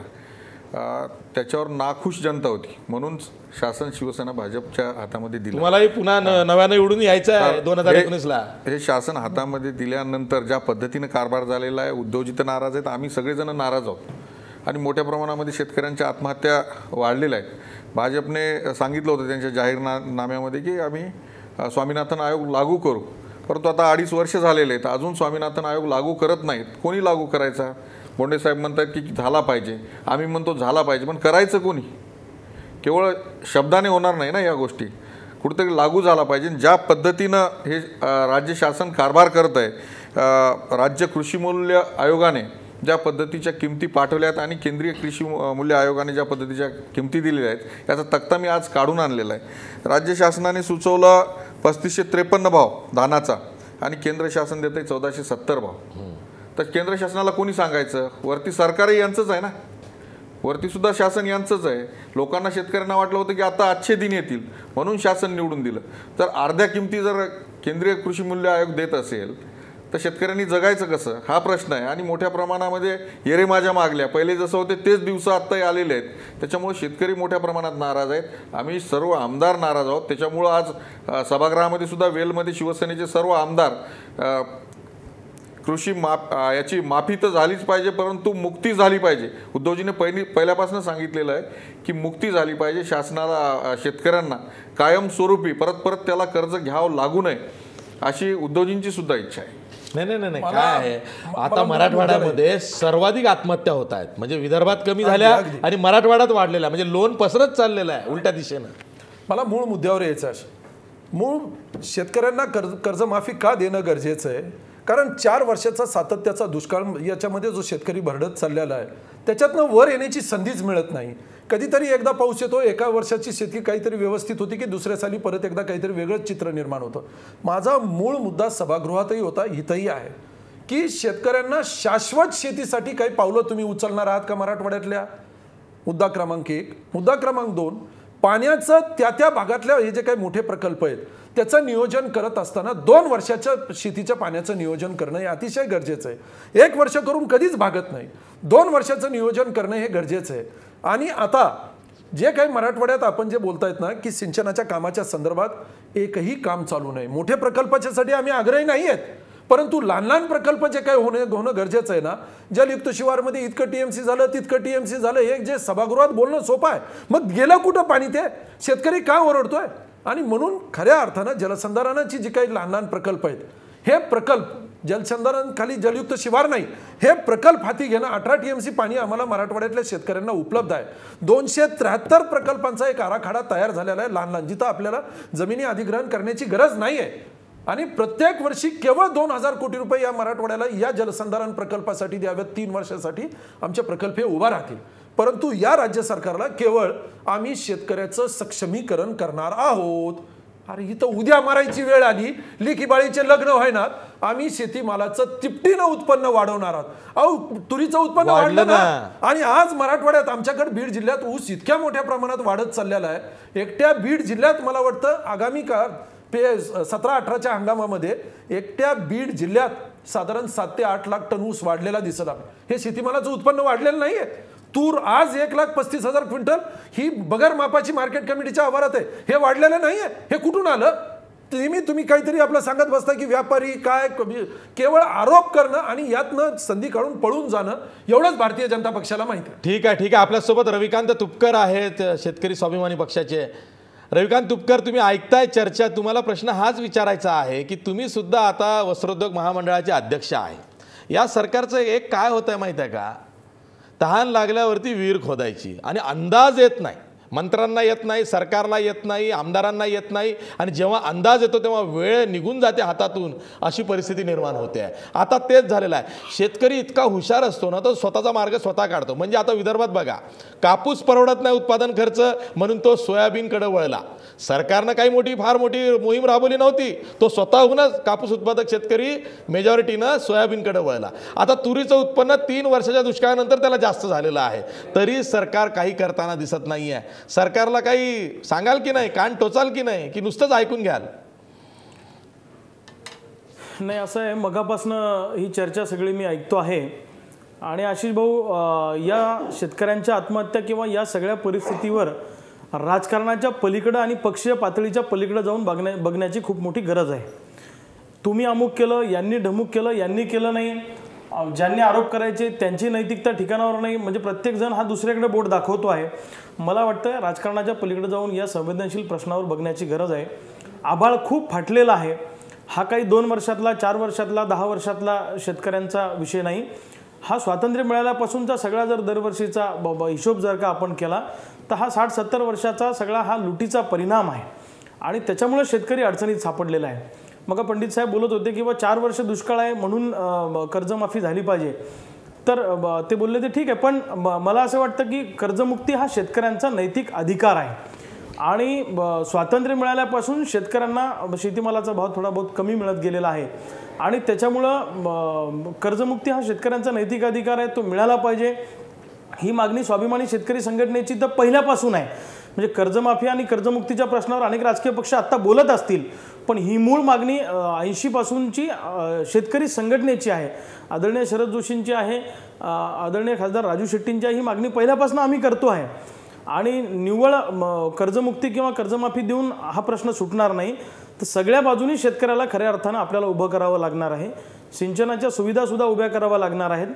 त्याच्यावर नाखुश जनता होती म्हणून शासन शिवसेना भाजपच्या हातामध्ये दिलं तुम्हालाही पुन्हा नव्यानं निवडून यायचं आहे 2019ला हे शासन हातामध्ये दिल्यानंतर ज्या पद्धतीनं कारभार झालेला आहे उद्योजित नाराज आहेत आम्ही सगळेजण नाराज आहोत आणि मोठ्या प्रमाणामध्ये शेतकऱ्यांच्या आत्महत्या वाढलेल्या आहेत भाजपने सांगितलं होतं त्यांच्या जाहीरनाम्यामध्ये की आम्ही स्वामीनाथन आयोग लागू करू परंतु आता 2.5 वर्ष झालेले आहेत अजून स्वामीनाथन आयोग लागू करत नाहीत कोणी लागू करायचा बोंडे साहेब म्हणतात की झाला पाहिजे आम्ही म्हणतो झाला पाहिजे पण करायचं कोणी केवळ शब्दाने होणार नाही ना या गोष्टी कुठेतरी लागू झाला पाहिजे ज्या पद्धतीनं हे राज्य शासन कारभार करत आहे राज्य कृषी मूल्य आयोगाने ज्या पद्धतीच्या किमती पाठवल्यात आणि केंद्रीय कृषी मूल्य आयोगाने ज्या पद्धतीच्या किमती दिलेल्या आहेत याचा तक्ता मी आज काढून आणलेला आहे राज्य शासनाने सुचवलं 3553 भाव धानाचा आणि केंद्र शासन देत आहे 1470 भाव तर केंद्र शासनाला कोणी सांगायचं वरती सरकारही यांचंच आहे ना वरती सुद्धा शासन यांचंच आहे लोकांना शेतकऱ्यांना वाटलं होतं की आता अच्छे दिन येतील म्हणून शासन निवडून दिलं तर अर्ध्या किमती जर केंद्रीय कृषी मूल्य आयोग देत असेल तर शेतकऱ्यांनी जगायचं कसं हा प्रश्न आहे. आणि मोठ्या प्रमाणामध्ये येरे माझ्या मागल्या पहिले जसं होते तेच दिवस आत्ताही आलेले आहेत. त्याच्यामुळे शेतकरी मोठ्या प्रमाणात नाराज आहेत. आम्ही सर्व आमदार नाराज आहोत. त्याच्यामुळं आज सभागृहामध्ये सुद्धा वेलमध्ये शिवसेनेचे सर्व आमदार कृषी याची माफी तर झालीच पाहिजे, परंतु मुक्ती झाली पाहिजे. उद्धवजीने पहिल्यापासून सांगितलेलं आहे की मुक्ती झाली पाहिजे. शासनाला शेतकऱ्यांना कायमस्वरूपी परत त्याला कर्ज घ्यावं लागू नये अशी उद्धवजींची सुद्धा इच्छा आहे. नाही काय आहे, आता मराठवाड्यामध्ये सर्वाधिक आत्महत्या होत आहेत. म्हणजे विदर्भात कमी झाल्या आणि मराठवाड्यात वाढलेल्या, म्हणजे लोन पसरत चाललेलं आहे उलट्या दिशेनं. मला मूळ मुद्द्यावर यायचं आहे. मूळ शेतकऱ्यांना कर्जमाफी का देणं गरजेचं आहे? कारण 4 वर्षाचा सातत्याचा दुष्काळ याच्यामध्ये जो शेतकरी भरडत चाललेला आहे त्याच्यातनं वर येण्याची संधीच मिळत नाही. कधीतरी एकदा पाऊस येतो, एका वर्षाची शेती काहीतरी व्यवस्थित होती की दुसऱ्या साली परत एकदा काहीतरी वेगळंच चित्र निर्माण होतं. माझा मूळ मुद्दा सभागृहातही होता, इथंही आहे की शेतकऱ्यांना शाश्वत शेतीसाठी काही पावलं तुम्ही उचलणार आहात का मराठवाड्यातल्या? मुद्दा क्रमांक 1. मुद्दा क्रमांक 2, पाण्याचं त्या भागातल्या हे जे काही मोठे प्रकल्प आहेत त्याचं नियोजन करत असताना 2 वर्षाच्या शेतीच्या पाण्याचं नियोजन करणं हे अतिशय गरजेचं आहे. 1 वर्ष करून कधीच भागत नाही. 2 वर्षाचं नियोजन करणं हे गरजेचं आहे. आणि आता जे काही मराठवाड्यात आपण जे बोलतायत ना की सिंचनाच्या कामाच्या संदर्भात एकही काम चालू नाही. मोठे प्रकल्पाच्यासाठी आम्ही आग्रही नाही आहेत, परंतु लहान प्रकल्प जे काही होणं गरजेचं आहे ना. जलयुक्त शिवारमध्ये इतकं टीएमसी झालं, तितकं टीएमसी झालं, हे जे सभागृहात बोलणं सोपं आहे, मग गेलं कुठं पाणी? ते शेतकरी का ओरडतोय? आणि म्हणून खऱ्या अर्थानं जलसंधारणाची जी काही लहान प्रकल्प आहेत, हे प्रकल्प जलसंधारण खाली जलयुक्त शिवार नाही, हे प्रकल्प हाती घेणं. 18 टीएमसी पाणी आम्हाला मराठवाड्यातल्या शेतकऱ्यांना उपलब्ध आहे. 273 प्रकल्पांचा एक आराखडा तयार झालेला आहे लहान जिथं आपल्याला जमिनी अधिग्रहण करण्याची गरज नाही आहे. आणि प्रत्येक वर्षी केवळ 2000 कोटी रुपये या मराठवाड्याला या जलसंधारण प्रकल्पासाठी द्याव्यात. 3 वर्षासाठी आमचे प्रकल्प हे उभा राहतील. परंतु या राज्य सरकारला केवळ आम्ही शेतकऱ्याचं सक्षमीकरण करणार आहोत. अरे इथं उद्या मारायची वेळ आली, लेकीबाळीचे लग्न व्हायनात, आम्ही शेतीमालाचं तिपटीनं उत्पन्न वाढवणार आहोत. अहो तुरीचं उत्पन्न वाढलं ना. आणि आज मराठवाड्यात आमच्याकडे बीड जिल्ह्यात ऊस इतक्या मोठ्या प्रमाणात वाढत चाललेला आहे. एकट्या बीड जिल्ह्यात मला वाटतं आगामी काळ 17-18च्या हंगामामध्ये एकट्या बीड जिल्ह्यात साधारण 7 ते 8 लाख टन ऊस वाढलेला दिसत आहे. हे शेतीमालाचं उत्पन्न वाढलेलं नाहीये. तूर आज 1,35,000 क्विंटल ही बगर मापाची मार्केट कमिटीच्या आवारात आहे. हे वाढलेलं नाहीये. हे कुठून आलं? तुम्ही काहीतरी आपलं सांगत बसता की व्यापारी काय, केवळ आरोप करणं आणि यातनं संधी काढून पळून जाणं एवढंच भारतीय जनता पक्षाला माहिती आहे. ठीक आहे. आपल्यासोबत रविकांत तुपकर आहेत, शेतकरी स्वाभिमानी पक्षाचे. रविकांत तुपकर, तुम्ही ऐकताय चर्चा. तुम्हाला प्रश्न हाच विचारायचा आहे की तुम्ही सुद्धा आता वस्त्रोद्योग महामंडळाचे अध्यक्ष आहे. या सरकारचं एक काय होत आहे माहिती आहे का? तहान लागल्यावरती विहीर खोदायची आणि अंदाज येत नाही. मंत्र्यांना येत नाही, सरकारला येत नाही, आमदारांना येत नाही. आणि जेव्हा अंदाज येतो तेव्हा वेळ निघून जाते हातातून, अशी परिस्थिती निर्माण होते आहे. आता तेच झालेलं आहे. शेतकरी इतका हुशार असतो ना, तो स्वतःचा मार्ग स्वतः काढतो. म्हणजे आता विदर्भात बघा, कापूस परवडत नाही उत्पादन खर्च म्हणून तो सोयाबीनकडे वळला. सरकारनं काही फार मोठी मोहीम राबवली नव्हती. तो स्वतःहूनच कापूस उत्पादक शेतकरी मेजॉरिटीनं सोयाबीनकडे वळला. आता तुरीचं उत्पन्न 3 वर्षाच्या दुष्काळानंतर त्याला जास्त झालेलं आहे. तरी सरकार काही करताना दिसत नाही आहे. सरकारला काही सांगाल की नाही, कान टोचाल की नाही, की नुसतंच ऐकून घ्याल? नाही, असं आहे, मगापासनं ही चर्चा सगळी मी ऐकतो आहे. आणि आशिष भाऊ, या शेतकऱ्यांच्या आत्महत्या किंवा या सगळ्या परिस्थितीवर राजकारणाच्या पलीकडं आणि पक्षीय पातळीच्या पलीकडे जाऊन बघण्याची खूप मोठी गरज आहे. तुम्ही अमुक केलं, यांनी ढमुक केलं, यांनी केलं नाही, ज्यांनी आरोप करायचे त्यांची नैतिकता ठिकाणावर नाही, म्हणजे प्रत्येकजण हा दुसऱ्याकडे बोट दाखवतो आहे. मला वाटतं राजकारणाच्या पलीकडे जाऊन या संवेदनशील प्रश्नावर बघण्याची गरज आहे. आभाळ खूप फाटलेला आहे. हा काही 2 वर्षातला, 4 वर्षातला, 10 वर्षातला शेतकऱ्यांचा विषय नाही. हा स्वातंत्र्य मिळाल्यापासूनचा सगळा जर दरवर्षीचा हिशोब जर का आपण केला तर हा 60-70 वर्षाचा सगळा हा लुटीचा परिणाम आहे. आणि त्याच्यामुळे शेतकरी अडचणीत सापडलेला आहे. मग पंडित साहेब बोलत होते की 4 वर्ष दुष्काळ आहे म्हणून कर्जमाफी झाली पाहिजे. तर ते बोलले ते ठीक आहे, पण मला असं वाटतं की कर्जमुक्ती हा शेतकऱ्यांचा नैतिक अधिकार आहे. आणि स्वातंत्र्य मिळाल्यापासून शेतकऱ्यांना शेतीमालाचा भाव थोडा बहुत कमी मिळत गेलेला आहे. आणि त्याच्यामुळं कर्जमुक्ती हा शेतकऱ्यांचा नैतिक अधिकार आहे, तो मिळाला पाहिजे. ही मागणी स्वाभिमानी शेतकरी संघटनेची तर पहिल्यापासून आहे. म्हणजे कर्जमाफी आणि कर्जमुक्तीच्या प्रश्नावर अनेक राजकीय पक्ष आता बोलत असतील, पण ही मूळ मागणी 80 पासूनची शेतकरी संघटनेची आहे, आदरणीय शरद जोशींची आहे, आदरणीय खासदार राजू शेट्टींची ही मागणी पहिल्यापासून आम्ही करतो आहे आणि निव्वळ कर्जमुक्ती किंवा कर्जमाफी देऊन हा प्रश्न सुटणार नाही. तर सगळ्या बाजूनी शेतकऱ्याला खऱ्या अर्थानं आपल्याला उभं करावं लागणार आहे. सिंचनाच्या सुविधासुद्धा उभ्या कराव्या लागणार आहेत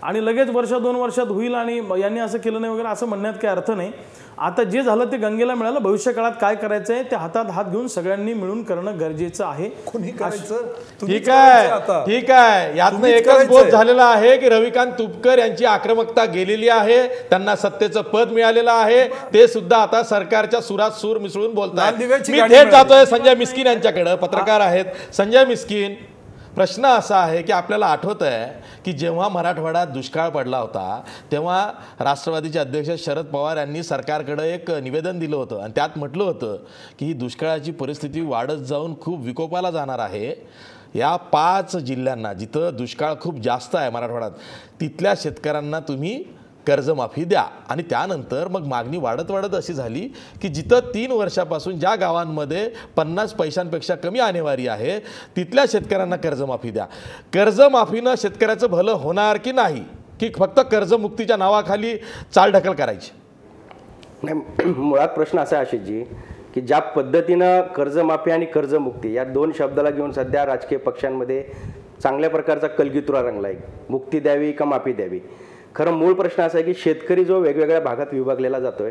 आणि लगेच वर्ष 2 वर्षात होईल आणि यांनी असं केलं नाही वगैरे असं म्हणण्यात काही अर्थ नाही. आता जे झालं ते गंगेला मिळालं. भविष्य काळात काय करायचं आहे ते हातात हात घेऊन सगळ्यांनी मिळून करणं गरजेचं आहे. कोणी करायचं? ठीक आहे, ठीक आहे. यातनं एकच बोध झालेला आहे की रविकांत तुपकर यांची आक्रमकता गेलेली आहे, त्यांना सत्तेचं पद मिळालेलं आहे, ते सुद्धा आता सरकारच्या सुरात सूर मिसळून बोलतात. मी थेट जातोय संजय मिस्किन यांच्याकडे, पत्रकार आहेत. संजय मिस्किन, प्रश्न असा आहे की आपल्याला आठवत आहे की जेव्हा मराठवाड्यात दुष्काळ पडला होता तेव्हा राष्ट्रवादीचे अध्यक्ष शरद पवार यांनी सरकारकडे एक निवेदन दिलं होतं आणि त्यात म्हटलं होतं की ही दुष्काळाची परिस्थिती वाढत जाऊन खूप विकोपाला जाणार आहे. या 5 जिल्ह्यांना जिथं दुष्काळ खूप जास्त आहे मराठवाड्यात, तिथल्या शेतकऱ्यांना तुम्ही कर्जमाफी द्या. आणि त्यानंतर मग मागणी वाढत वाढत अशी झाली की जिथं 3 वर्षापासून ज्या गावांमध्ये 50 पैशांपेक्षा कमी आणेवारी आहे तिथल्या शेतकऱ्यांना कर्जमाफी द्या. कर्जमाफीनं शेतकऱ्याचं भलं होणार की नाही, की फक्त कर्जमुक्तीच्या नावाखाली चालढकल करायची? नाही, मुळात प्रश्न असा आहे आशिषजी की ज्या पद्धतीनं कर्जमाफी आणि कर्जमुक्ती या 2 शब्दाला घेऊन सध्या राजकीय पक्षांमध्ये चांगल्या प्रकारचा कलगीतुरा रंगला आहे. मुक्ती द्यावी का माफी द्यावी? खरं मूळ प्रश्न असा आहे की शेतकरी जो वेगवेगळ्या भागात विभागलेला जातोय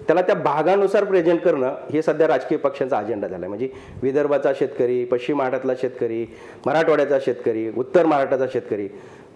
त्याला त्या भागानुसार प्रेझेंट करणं हे सध्या राजकीय पक्षांचा अजेंडा झाला आहे. म्हणजे विदर्भाचा शेतकरी, पश्चिम महाराष्ट्रातला शेतकरी, मराठवाड्याचा शेतकरी, उत्तर महाराष्ट्राचा शेतकरी,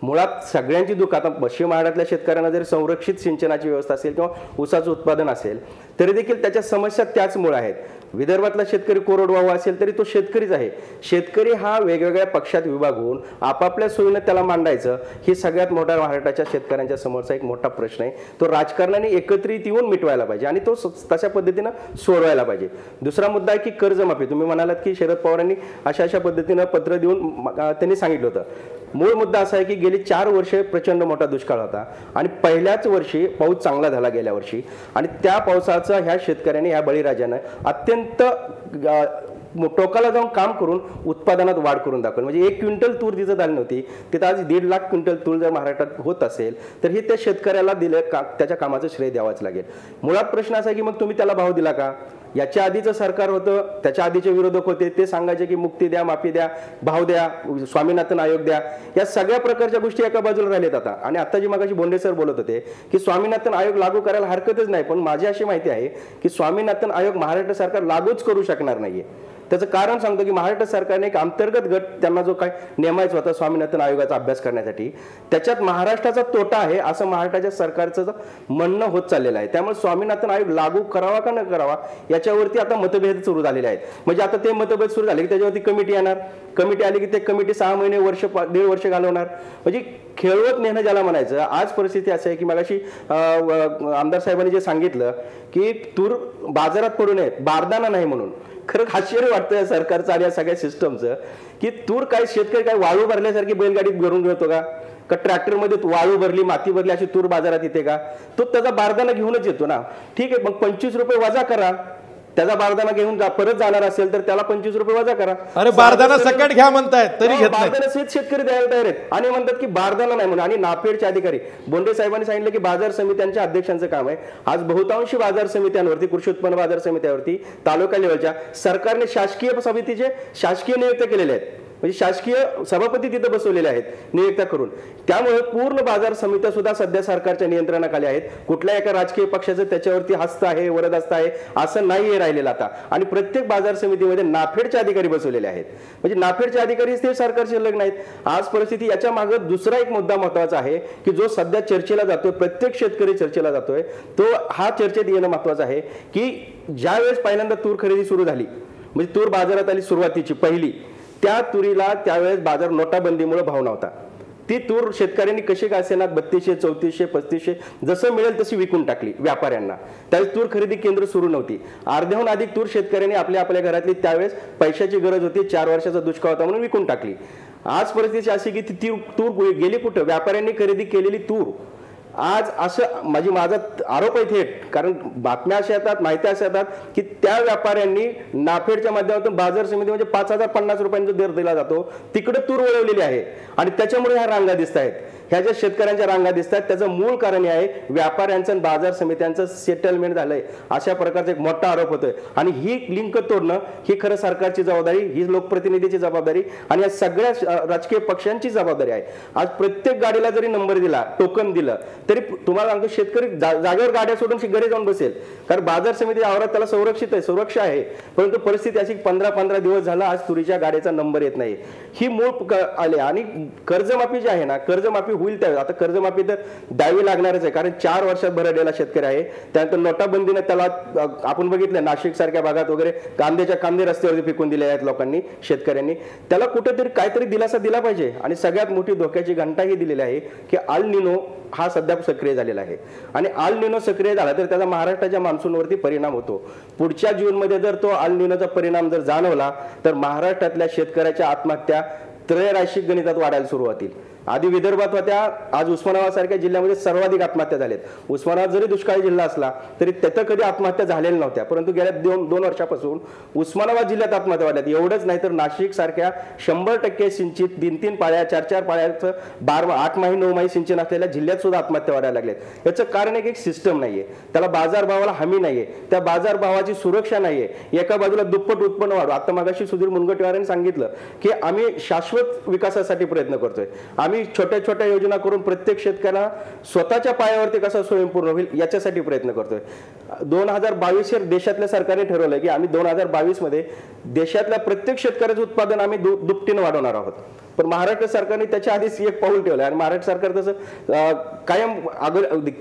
मुळात सगळ्यांची दुःख. आता पश्चिम महाराष्ट्रातल्या शेतकऱ्यांना जरी संरक्षित सिंचनाची व्यवस्था असेल किंवा ऊसाचं उत्पादन असेल तरी देखील त्याच्या समस्या त्याच मूळ आहेत. विदर्भातला शेतकरी कोरडवाहू असेल तरी तो शेतकरीच आहे. शेतकरी हा वेगवेगळ्या पक्षात विभागून आपापल्या सोयीनं त्याला मांडायचं ही सगळ्यात मोठा महाराष्ट्राच्या शेतकऱ्यांच्या समोरचा एक मोठा प्रश्न आहे. तो राजकारणाने एकत्रित येऊन मिटवायला पाहिजे आणि तो तशा पद्धतीनं सोडवायला पाहिजे. दुसरा मुद्दा आहे की कर्जमाफी. तुम्ही म्हणालात की शरद पवारांनी अशा पद्धतीनं पत्र देऊन त्यांनी सांगितलं होतं. मूळ मुद्दा असा आहे की गेली 4 वर्षे प्रचंड मोठा दुष्काळ होता आणि पहिल्याच वर्षी पाऊस चांगला झाला गेल्या वर्षी आणि त्या पावसाचं ह्या शेतकऱ्यांनी, ह्या बळीराजानं अत्यंत टोकाला जाऊन काम करून उत्पादनात वाढ करून दाखवली. म्हणजे 1 क्विंटल तूर तिथं झाली नव्हती, तिथं आज 1.5 लाख क्विंटल तूर जर महाराष्ट्रात होत असेल तर हे त्या शेतकऱ्याला दिलं त्याच्या कामाचं श्रेय द्यावंच लागेल. मुळात प्रश्न असा आहे की मग तुम्ही त्याला भाव दिला का? याच्या आधीचं सरकार होतं, त्याच्या आधीचे विरोधक होते, ते सांगायचे की मुक्ती द्या, माफी द्या, भाव द्या, स्वामीनाथन आयोग द्या. या सगळ्या प्रकारच्या गोष्टी एका बाजूला राहिल्यात आता. आणि आता जी मगाशी बोंडे सर बोलत होते की स्वामीनाथन आयोग लागू करायला हरकतच नाही, पण माझी अशी माहिती आहे की स्वामीनाथन आयोग महाराष्ट्र सरकार लागूच करू शकणार नाहीये. त्याचं कारण सांगतो की महाराष्ट्र सरकारने एक अंतर्गत गट त्यांना जो काय नेमायचा होता स्वामीनाथन आयोगाचा अभ्यास करण्यासाठी, त्याच्यात महाराष्ट्राचा तोटा आहे असं महाराष्ट्राच्या सरकारचं म्हणणं होत चाललेलं आहे. त्यामुळे स्वामीनाथन आयोग लागू करावा का न करावा याच्यावरती आता मतभेद सुरू झालेले आहेत. म्हणजे आता ते मतभेद सुरू झाले की त्याच्यावरती कमिटी येणार, कमिटी आली की ते कमिटी 6 महिने, वर्ष, 1.5 वर्ष घालवणार. म्हणजे खेळवत नेणं ज्याला म्हणायचं. आज परिस्थिती असं आहे की मगाशी आमदार साहेबांनी जे सांगितलं की तूर बाजारात पडू नये, बारदाना नाही म्हणून, खरं आश्चर्य वाटतं या सरकारचं आणि या सगळ्या सिस्टमचं की तूर काय शेतकरी काय वाळू भरल्यासारखी बैलगाडीत भरून घेतो का? ट्रॅक्टरमध्ये वाळू भरली, माती भरली अशी तूर बाजारात येते का? तो त्याचा बारदाना घेऊनच येतो ना. ठीक आहे, मग 25 रुपये वजा करा. त्याचा बारदाना घेऊन परत जाणार असेल तर त्याला 25 रुपये वजा करा. अरे बारदाना सकट घ्या म्हणतायत तरी घेत नाही. बारदाना शेतकरी द्यायला तयार आहेत आणि म्हणतात की बारदाना नाही म्हणून. आणि नाफेडचे अधिकारी बोंडे साहेबांनी सांगितलं की बाजार समित्यांच्या अध्यक्षांचं काम आहे. आज बहुतांशी बाजार समित्यांवरती, कृषी उत्पन्न बाजार समित्यावरती तालुका लेवलच्या सरकारने शासकीय समितीचे शासकीय नियुक्त केलेले आहेत. म्हणजे शासकीय सभापती तिथे बसवलेले आहेत नियुक्त्या करून. त्यामुळे पूर्ण बाजार समित्या सुद्धा सध्या सरकारच्या नियंत्रणाखाली आहेत. कुठल्या एका राजकीय पक्षाचं त्याच्यावरती हस्त आहे, वरदहस्त आहे असं नाहीये राहिलेलं आता. आणि प्रत्येक बाजार समितीमध्ये नाफेडचे अधिकारी बसवलेले आहेत. म्हणजे नाफेडचे अधिकारी ते सरकारचे लग्न आहेत. आज परिस्थिती याच्या मागे दुसरा एक मुद्दा महत्वाचा आहे की जो सध्या चर्चेला जातोय, प्रत्येक शेतकरी चर्चेला जातोय, तो हा चर्चेत येणं महत्वाचं आहे की ज्या वेळेस पहिल्यांदा तूर खरेदी सुरू झाली, म्हणजे तूर बाजारात आली सुरुवातीची पहिली, त्या तुरीला त्यावेळेस बाजार नोटाबंदीमुळे भाव नव्हता. ती तूर शेतकऱ्यांनी कशी का असेना 3200, 3400, 3500 जसं मिळेल तशी विकून टाकली व्यापाऱ्यांना. त्यावेळेस तूर खरेदी केंद्र सुरू नव्हती. अर्ध्याहून अधिक तूर शेतकऱ्यांनी आपल्या घरातली त्यावेळेस पैशाची गरज होती, 4 वर्षाचा दुष्काळ होता म्हणून विकून टाकली. आज परिस्थिती अशी की ती तूर गेली कुठं? व्यापाऱ्यांनी खरेदी केलेली तूर आज असं माझा आरोप आहे थेट, कारण बातम्या अशा येतात, माहिती अशा येतात की त्या व्यापाऱ्यांनी नाफेडच्या माध्यमातून बाजार समिती म्हणजे 5,050 रुपयांचा दर दिला जातो, तिकडे तूर वळवलेली आहे आणि त्याच्यामुळे ह्या रांगा दिसत आहेत. ह्या ज्या शेतकऱ्यांच्या रांगा दिसतात त्याचं मूळ कारण हे आहे व्यापाऱ्यांचं आणि बाजार समित्यांचं सेटलमेंट झालंय, अशा प्रकारचा एक मोठा आरोप होतोय. आणि ही लिंक तोडणं ही खरं सरकारची जबाबदारी, ही लोकप्रतिनिधीची जबाबदारी आणि या सगळ्या राजकीय पक्षांची जबाबदारी आहे. आज प्रत्येक गाडीला जरी नंबर दिला, टोकन दिलं, तरी तुम्हाला सांगतो शेतकरी जागेवर गाड्या सोडून घरी जाऊन बसेल, कारण बाजार समिती आवारात त्याला सुरक्षा आहे. परंतु परिस्थिती अशी 15-15 दिवस झाला आज तुरीच्या गाड्याचा नंबर येत नाही. ही मूळ आले. आणि कर्जमाफी जी आहे ना, कर्जमाफी होईल त्यावेळी, आता कर्जमाफी तर द्यावी लागणारच आहे, कारण 4 वर्षात भरडलेला शेतकरी आहे. त्यानंतर नोटाबंदीने त्याला आपण बघितलं नाशिक सारख्या भागात वगैरे कांदे रस्त्यावरती फेकून दिले आहेत लोकांनी, शेतकऱ्यांनी. त्याला कुठेतरी काहीतरी दिलासा दिला पाहिजे. आणि सगळ्यात मोठी धोक्याची घंटा ही दिलेली आहे की अल निनो हा सध्या सक्रिय झालेला आहे आणि अल निनो सक्रिय झाला तर त्याचा महाराष्ट्राच्या मान्सूनवरती परिणाम होतो. पुढच्या जूनमध्ये जर तो अल निनोचा परिणाम जर जाणवला तर महाराष्ट्रातल्या शेतकऱ्याच्या आत्महत्या त्रैराशिक गणितात वाढायला सुरू होतील. आधी विदर्भात होत्या, आज उस्मानाबाद सारख्या जिल्ह्यामध्ये सर्वाधिक आत्महत्या झाल्यात. उस्मानाबाद जरी दुष्काळी जिल्हा असला तरी तिथं कधी आत्महत्या झालेल्या नव्हत्या, परंतु गेल्या 2 वर्षापासून उस्मानाबाद जिल्ह्यात आत्महत्या वाढल्यात. एवढंच नाही तर नाशिक सारख्या 100% सिंचित 3-3 पाळ्या 4-4 पाळ्याचं 8 महिने 9 महिने सिंचन असलेल्या जिल्ह्यात सुद्धा आत्महत्या वाढायला लागल्यात. याचं कारण एक सिस्टम नाहीये, त्याला बाजारभावाला हमी नाहीये, त्या बाजारभावाची सुरक्षा नाहीये. एका बाजूला दुप्पट उत्पन्न वाढ. आता मगाशी सुधीर मुनगंटीवारांनी सांगितलं की आम्ही शाश्वत विकासासाठी प्रयत्न करतोय, आम्ही छोट्या छोट्या योजना करून प्रत्येक शेतकऱ्याला स्वतःच्या पायावरती कसा स्वयंपूर्ण होईल याच्यासाठी प्रयत्न करतोय. 2022 देशातल्या सरकारने ठरवलं की आम्ही 2022 मध्ये देशातल्या प्रत्येक शेतकऱ्याचं उत्पादन आम्ही दुपटीने वाढवणार आहोत. पण महाराष्ट्र सरकारने त्याच्या आधीच एक पाऊल ठेवलं आणि महाराष्ट्र सरकार तसं कायम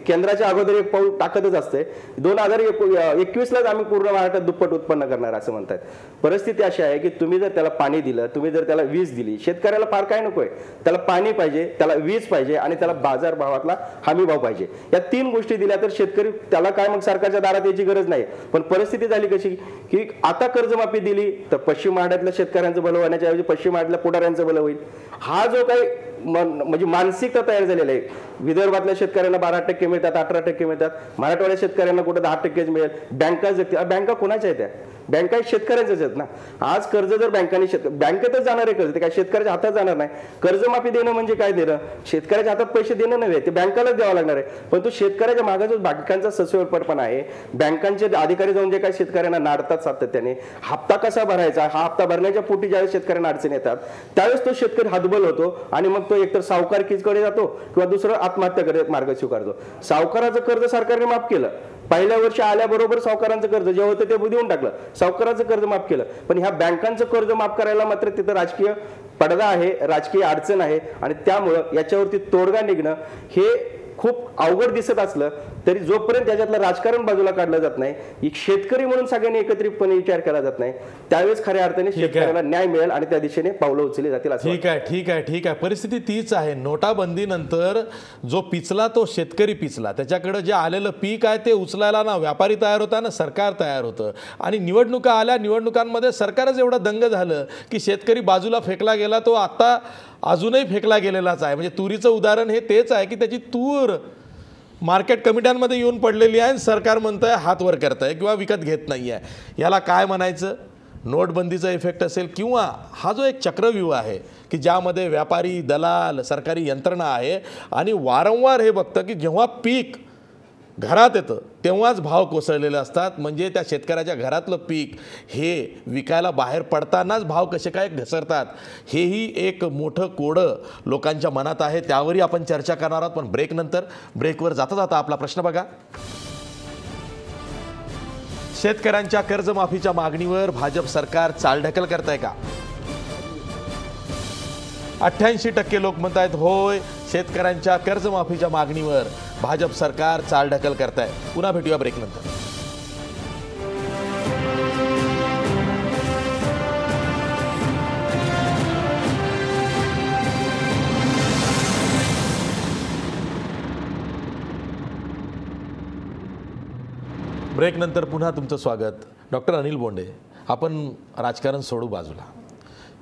केंद्राच्या अगोदर एक पाऊल टाकतच असते. 2021लाच आम्ही पूर्ण महाराष्ट्रात दुप्पट उत्पन्न करणार असं म्हणतात. परिस्थिती अशी आहे की तुम्ही जर त्याला पाणी दिलं, तुम्ही जर त्याला वीज दिली, शेतकऱ्याला फार काय नकोय, त्याला पाणी पाहिजे, त्याला वीज पाहिजे आणि त्याला बाजार भावातला हमी भाव पाहिजे. या 3 गोष्टी दिल्या तर शेतकरी त्याला काय मग सरकारच्या दारात याची गरज नाही. पण परिस्थिती झाली कशी की आता कर्जमाफी दिली तर पश्चिम महाराष्ट्रातल्या शेतकऱ्यांचं भलं होण्याच्या ऐवजी पश्चिम महाराष्ट्रातल्या पुढाऱ्यांचं भलं होईल. हा जो काही म्हणजे मानसिकता तयार झालेली आहे. विदर्भातल्या शेतकऱ्यांना 12% मिळतात, 18% मिळतात, मराठवाड्यात शेतकऱ्यांना कुठे 10% मिळेल. बँका कोणाच्या आहेत? त्या बँका शेतकऱ्यांच्याच आहेत ना. आज कर्ज जर बँकेतच जाणार आहे कर्ज, ते काय शेतकऱ्याच्या हातात जाणार नाही. कर्जमाफी देणं म्हणजे काय देणं? शेतकऱ्याच्या हातात पैसे देणं नव्हे, ते बँकालाच द्यावं लागणार आहे. पण तो शेतकऱ्याच्या मागे जो बँकांचा ससोयपणा आहे, बँकांचे अधिकारी जाऊन जे काही शेतकऱ्यांना नाडतात सातत्याने, हप्ता कसा भरायचा, हा हप्ता भरण्याच्या पोटी ज्यावेळेस शेतकऱ्यांना अडचणी येतात त्यावेळेस तो शेतकरी हतबल होतो आणि मग तो एकतर सावकारकीकडे जातो किंवा दुसरं आत्महत्या करत मार्ग स्वीकारतो. सावकाराचं कर्ज सरकारने माफ केलं. पहिल्या वर्षी आल्याबरोबर सावकारांचं कर्ज जे होतं ते देऊन टाकलं, सावकाराचं कर्ज माफ केलं. पण ह्या बँकांचं कर्ज माफ करायला मात्र तिथं राजकीय पडदा आहे, राजकीय अडचण आहे आणि त्यामुळं याच्यावरती तोडगा निघणं हे खूप अवघड दिसत असलं तरी जोपर्यंत त्याच्यातलं राजकारण बाजूला काढलं जात नाही, एक शेतकरी म्हणून सगळ्यांनी एकत्रितपणे विचार केला जात नाही, त्यावेळेस खऱ्या अर्थाने शेतकऱ्याला न्याय मिळेल आणि त्या दिशेने पावलं उचलली जातील. ठीक आहे. परिस्थिती तीच आहे. नोटाबंदीनंतर जो पिचला तो शेतकरी पिचला. त्याच्याकडे जे आलेलं पीक आहे ते उचलायला ना व्यापारी तयार होता ना सरकार तयार होतं. आणि निवडणुका आल्या, निवडणुकांमध्ये सरकारच एवढं दंग झालं की शेतकरी बाजूला फेकला गेला. तो आता अजूनही फेकला गेलेलाच आहे. म्हणजे तुरीचं उदाहरण हे तेच आहे की त्याची तूर मार्केट कमिट्यांमध्ये येऊन पडलेली आहे. सरकार म्हणतंय हात वर करतंय किंवा विकत घेत नाही आहे. याला काय म्हणायचं? नोटबंदीचा इफेक्ट असेल किंवा हा जो एक चक्रव्यूह आहे की ज्यामध्ये व्यापारी, दलाल, सरकारी यंत्रणा आहे आणि वारंवार हे बघतं की जेव्हा पीक घरात येतं तेव्हाच भाव कोसळलेले असतात. म्हणजे त्या शेतकऱ्याच्या घरातलं पीक हे विकायला बाहेर पडतानाच भाव कसे काय घसरतात, हेही एक मोठं कोडं लोकांच्या मनात आहे. त्यावरही आपण चर्चा करणार आहोत. पण ब्रेकनंतर, ब्रेकवर जाता जाता आपला प्रश्न बघा. शेतकऱ्यांच्या कर्जमाफीच्या मागणीवर भाजप सरकार चालढकल करताय का? 88% लोक म्हणतायत होय, शेतकऱ्यांच्या कर्जमाफीच्या मागणीवर भाजप सरकार चालढकल करताय. पुन्हा भेटूया ब्रेकनंतर. ब्रेकनंतर पुन्हा तुमचं स्वागत. डॉक्टर अनिल बोंडे, आपण राजकारण सोडू बाजूला,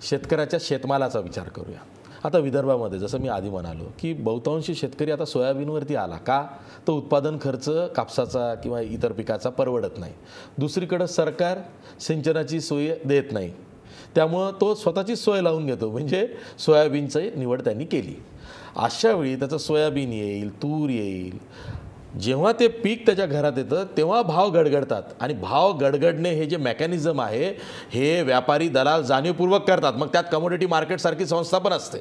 शेतकऱ्याच्या शेतमालाचा विचार करूया. आता विदर्भामध्ये जसं मी आधी म्हणालो की बहुतांशी शेतकरी आता सोयाबीनवरती आला का, तर उत्पादन खर्च कापसाचा किंवा इतर पिकाचा परवडत नाही. दुसरीकडं सरकार सिंचनाची सोय देत नाही, त्यामुळं तो स्वतःची सोय लावून घेतो, म्हणजे सोयाबीनची निवड त्यांनी केली. अशा वेळी त्याचं सोयाबीन येईल, तूर येईल, जेव्हा ते पीक त्याच्या घरात येतं तेव्हा भाव गडगडतात. आणि भाव गडगडणे हे जे मेकॅनिझम आहे हे व्यापारी दलाल जाणीवपूर्वक करतात. मग त्यात कमोडिटी मार्केटसारखी संस्था पण असते.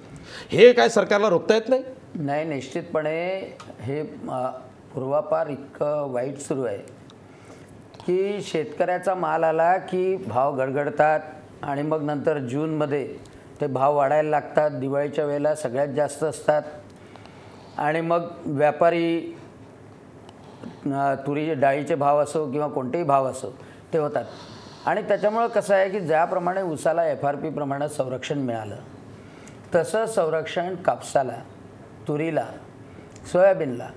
हे काय सरकारला रोखता येत नाही? नाही, निश्चितपणे हे पूर्वापार इतकं वाईट सुरू आहे की शेतकऱ्याचा माल आला की भाव गडगडतात आणि मग नंतर जूनमध्ये ते भाव वाढायला लागतात. दिवाळीच्या वेळेला सगळ्यात जास्त असतात आणि मग व्यापारी तुरीचे डाळीचे भाव असो किंवा कोणतेही भाव असो ते होतात. आणि त्याच्यामुळं कसं आहे की ज्याप्रमाणे ऊसाला FRP प्रमाणे संरक्षण मिळालं तसं संरक्षण कापसाला, तुरीला, सोयाबीनला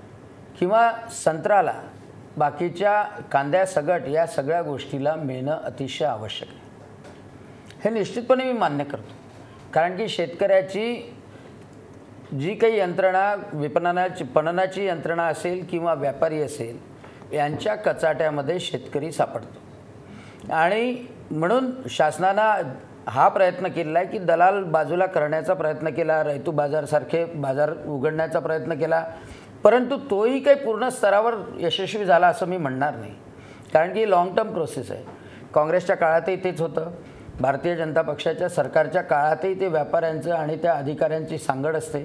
किंवा संत्र्याला, बाकीच्या कांद्या सगट या सगळ्या गोष्टीला मिळणं अतिशय आवश्यक आहे. हे निश्चितपणे मी मान्य करतो, कारण की शेतकऱ्याची जी काही यंत्रणा पणनाची यंत्रणा असेल किंवा व्यापारी असेल यांच्या कचाट्यामध्ये शेतकरी सापडतो. आणि म्हणून शासनानं हा प्रयत्न केला आहे की दलाल बाजूला करण्याचा प्रयत्न केला, रैतू बाजारसारखे बाजार उघडण्याचा प्रयत्न केला, परंतु तोही काही पूर्ण स्तरावर यशस्वी झाला असं मी म्हणणार नाही, कारण की लॉंग टर्म प्रोसेस आहे. काँग्रेसच्या काळातही तेच होतं, भारतीय जनता पक्षाच्या सरकारच्या काळातही ते व्यापाऱ्यांचं आणि त्या अधिकाऱ्यांची सांगड असते.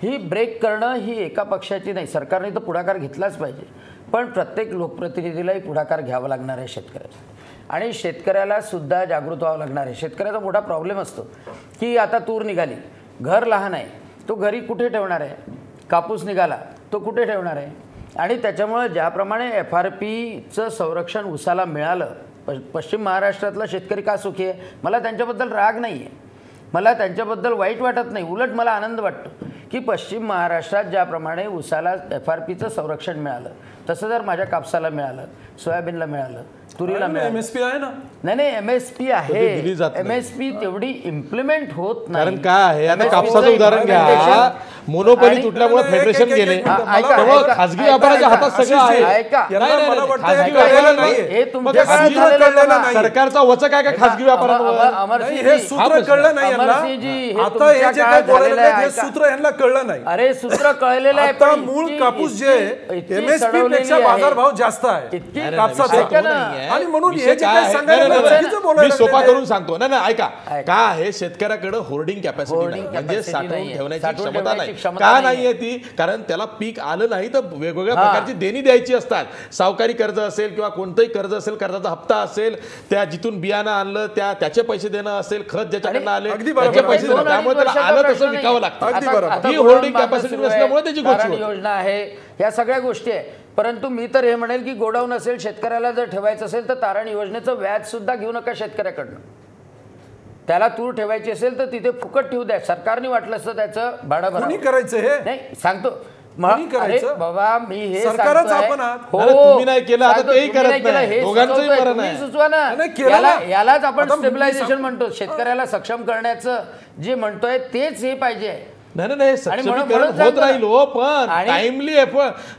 ही ब्रेक करणं ही एका पक्षाची नाही, सरकारने तर पुढाकार घेतलाच पाहिजे, पण प्रत्येक लोकप्रतिनिधीलाही पुढाकार घ्यावा लागणार आहे शेतकऱ्याचा. आणि शेतकऱ्याला सुद्धा जागृत व्हावं लागणार आहे. शेतकऱ्याचा मोठा प्रॉब्लेम असतो की आता तूर निघाली, घर लहान आहे, तो घरी कुठे ठेवणार आहे, कापूस निघाला तो कुठे ठेवणार आहे. आणि त्याच्यामुळे ज्याप्रमाणे FRPचं संरक्षण ऊसाला मिळालं, पश्चिम महाराष्ट्रातला शेतकरी का सुखी आहे? मला त्यांच्याबद्दल राग नाही आहे, मला त्यांच्याबद्दल वाईट वाटत नाही, उलट मला आनंद वाटतो की पश्चिम महाराष्ट्रात ज्याप्रमाणे ऊसाला FRPचं संरक्षण मिळालं तसं जर माझ्या कापसाला मिळालं, सोयाबीनला मिळालं, तुरीला मिळालं. MSP आहे ना? नाही, MSP आहे, दिली जात नाही. MSP तेवढी इम्प्लिमेंट होत नाही. कारण काय आहे, आता कापसाचं उदाहरण घ्या, मोनोपोली तुटल्यामुळे फेडरेशन गेले, खासगी व्यापाराच्या हातात सगळं आहे. सरकारचा वचक आहे का खासगी व्यापारावर? हे सूत्र कळलं नाही यांना. आता हे जे काय बोलायला हे सूत्र यांना कळलं नाही. अरे सूत्र कळलेलं आहे, आता मूळ कापूस जे MSP पेक्षा बाजारभाव जास्त आहे कापसाचा, आणि म्हणून हे जे काय सांगायला मी सोपा करून सांगतो. नाही ऐका, काय आहे, शेतकऱ्याकडे होर्डिंग कॅपॅसिटी नाही, म्हणजे साठवून ठेवण्याची क्षमता नाही. का नाहीये ती? कारण त्याला पीक आलं नाही तर वेगवेगळ्या प्रकारची देणी द्यायची असतात. सावकारी कर्ज असेल किंवा कोणतंही कर्ज असेल, कर्जाचा हप्ता असेल, त्या जिथून बियाणं आणलं त्याचे पैसे देणं असेल, खत ज्याच्याकडनं आले त्याचे पैसे देणं, त्यामुळे त्याला आलं तसं विकावं लागतं. ही होर्डिंग कॅपॅसिटी नसल्यामुळे त्याची गोष्ट योजना आहे, या सगळ्या गोष्टी आहे. परंतु मी तर हे म्हणेल की गोडाऊन असेल, शेतकऱ्याला जर ठेवायचं असेल तर तारण योजनेचं व्याज सुद्धा घेऊ नका शेतकऱ्याकडनं. त्याला तूर ठेवायची असेल तर तिथे फुकट ठेवू द्या, सरकारने वाटलं असतं त्याचं भाडं भरा. करायचं हे नाही सांगतो बाबा, मी हे सरकारच आपण तुम्ही नाही केलं, आता तेही करत नाही, दोघांचंही मरण आहे. सुचवा ना, यालाच आपण स्टेबिलायझेशन म्हणतो. शेतकऱ्याला सक्षम करण्याचं जे म्हणतोय तेच हे पाहिजे. नाही, सक्षमीकरण होत राहील हो, पण टाइमली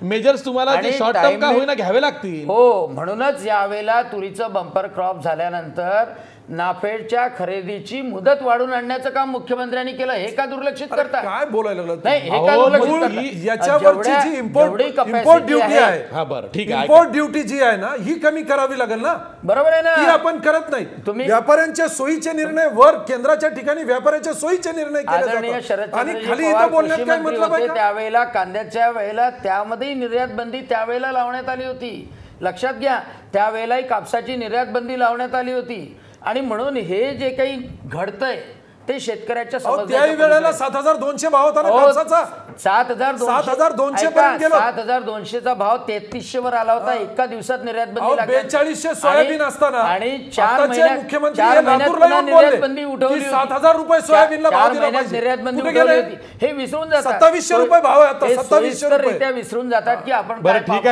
मेजर्स तुम्हाला शॉर्ट टर्म का होईना घ्यावे लागतील. हो, म्हणूनच यावेळेला तुरीचं बंपर क्रॉप झाल्यानंतर नाफेडच्या खरेदीची मुदत वाढून आणण्याचं काम मुख्यमंत्र्यांनी केलं. हे का दुर्लक्षित करता? काय बोलायला लागलं? नाही, हे का दुर्लक्षित करता? याच्यावरची जी इम्पोर्ट ड्युटी आहे, हा बरं ठीक आहे, इम्पोर्ट ड्युटी जी आहे ना ही कमी करावी लागेल ना. बरोबर आहे ना, ती आपण करत नाही. तुम्ही व्यापाऱ्यांच्या सोयीचे निर्णय वर केंद्राच्या ठिकाणी व्यापाऱ्यांच्या सोयीचे निर्णय केले जातात आणि खाली इथं बोलण्यात काय मतलब आहे? त्यावेळेला कांद्याच्या वेळेला त्यामध्ये निर्यात बंदी त्यावेळेला लावण्यात आली होती, लक्षात घ्या. त्यावेळेलाही कापसाची निर्यात बंदी लावण्यात आली होती. आणि म्हणून हे जे काही घडतंय ते शेतकऱ्याच्या त्याही वेळेला 7,200 भाव होता ना कापसाचा. 7,200 पर्यंत गेला. 7,200चा भाव 3,300 वर आला होता. एका दिवसात निर्यात बंदी लागली. 4200 सोयाबीन असताना आणि 4 महिन्यात मुख्यमंत्री निर्यात बंदी उठवली, 7,000 रुपये सोयाबीनला भाव दिला पाहिजे. निर्यात बंदी उठवली होती. हे विसरून जातात. 2700 रुपये भाव आहे आता. 2700 रुपये विसरून जातात की आपण. बरं ठीक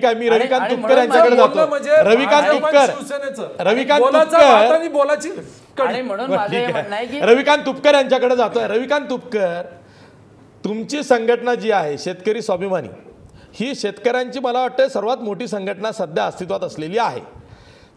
आहे मी रविकांत तुपकर यांच्याकडे जातो. रविकांत तुपकर बोलाची आणि म्हणून माझं हे म्हणणं आहे की रविकांत तुपकर यांच्याकडे जातोय. रविकांत तुपकर, तुमची संघटना जी आहे शेतकरी स्वाभिमानी, ही शेतकऱ्यांची मला वाटतं सर्वात मोठी संघटना सध्या अस्तित्वात असलेली आहे.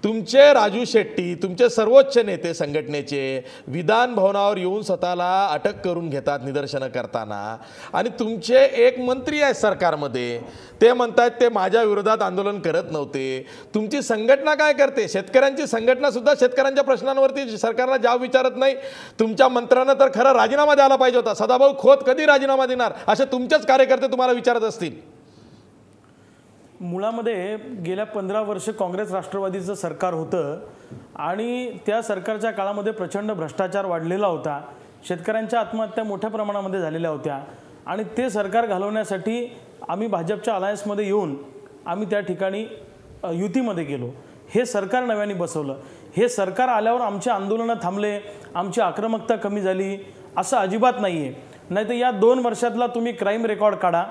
तुमचे राजू शेट्टी, तुमचे सर्वोच्च नेते संघटनेचे विधान भवनावर येऊन स्वतःला अटक करून घेतात निदर्शनं करताना, आणि तुमचे एक मंत्री आहेत सरकारमध्ये, ते म्हणतात ते माझ्या विरोधात आंदोलन करत नव्हते. तुमची संघटना काय करते? शेतकऱ्यांची संघटना सुद्धा शेतकऱ्यांच्या प्रश्नांवरती सरकारला जाब विचारत नाही. तुमच्या मंत्र्यांना तर खरं राजीनामा द्यायला पाहिजे होता. सदाभाऊ खोत कधी राजीनामा देणार असे तुमचेच कार्यकर्ते तुम्हाला विचारत असतील. मुळामध्ये गेल्या 15 वर्ष काँग्रेस राष्ट्रवादीचं सरकार होतं आणि त्या सरकारच्या काळामध्ये प्रचंड भ्रष्टाचार वाढलेला होता. शेतकऱ्यांच्या आत्महत्या मोठ्या प्रमाणामध्ये झालेल्या होत्या आणि ते सरकार घालवण्यासाठी आम्ही भाजपच्या अलायन्समध्ये येऊन आम्ही त्या ठिकाणी युतीमध्ये गेलो. हे सरकार नव्याने बसवलं. हे सरकार आल्यावर आमची आंदोलनं थांबले, आमची आक्रमकता कमी झाली असं अजिबात नाही आहे. नाही तर या 2 वर्षातला तुम्ही क्राईम रेकॉर्ड काढा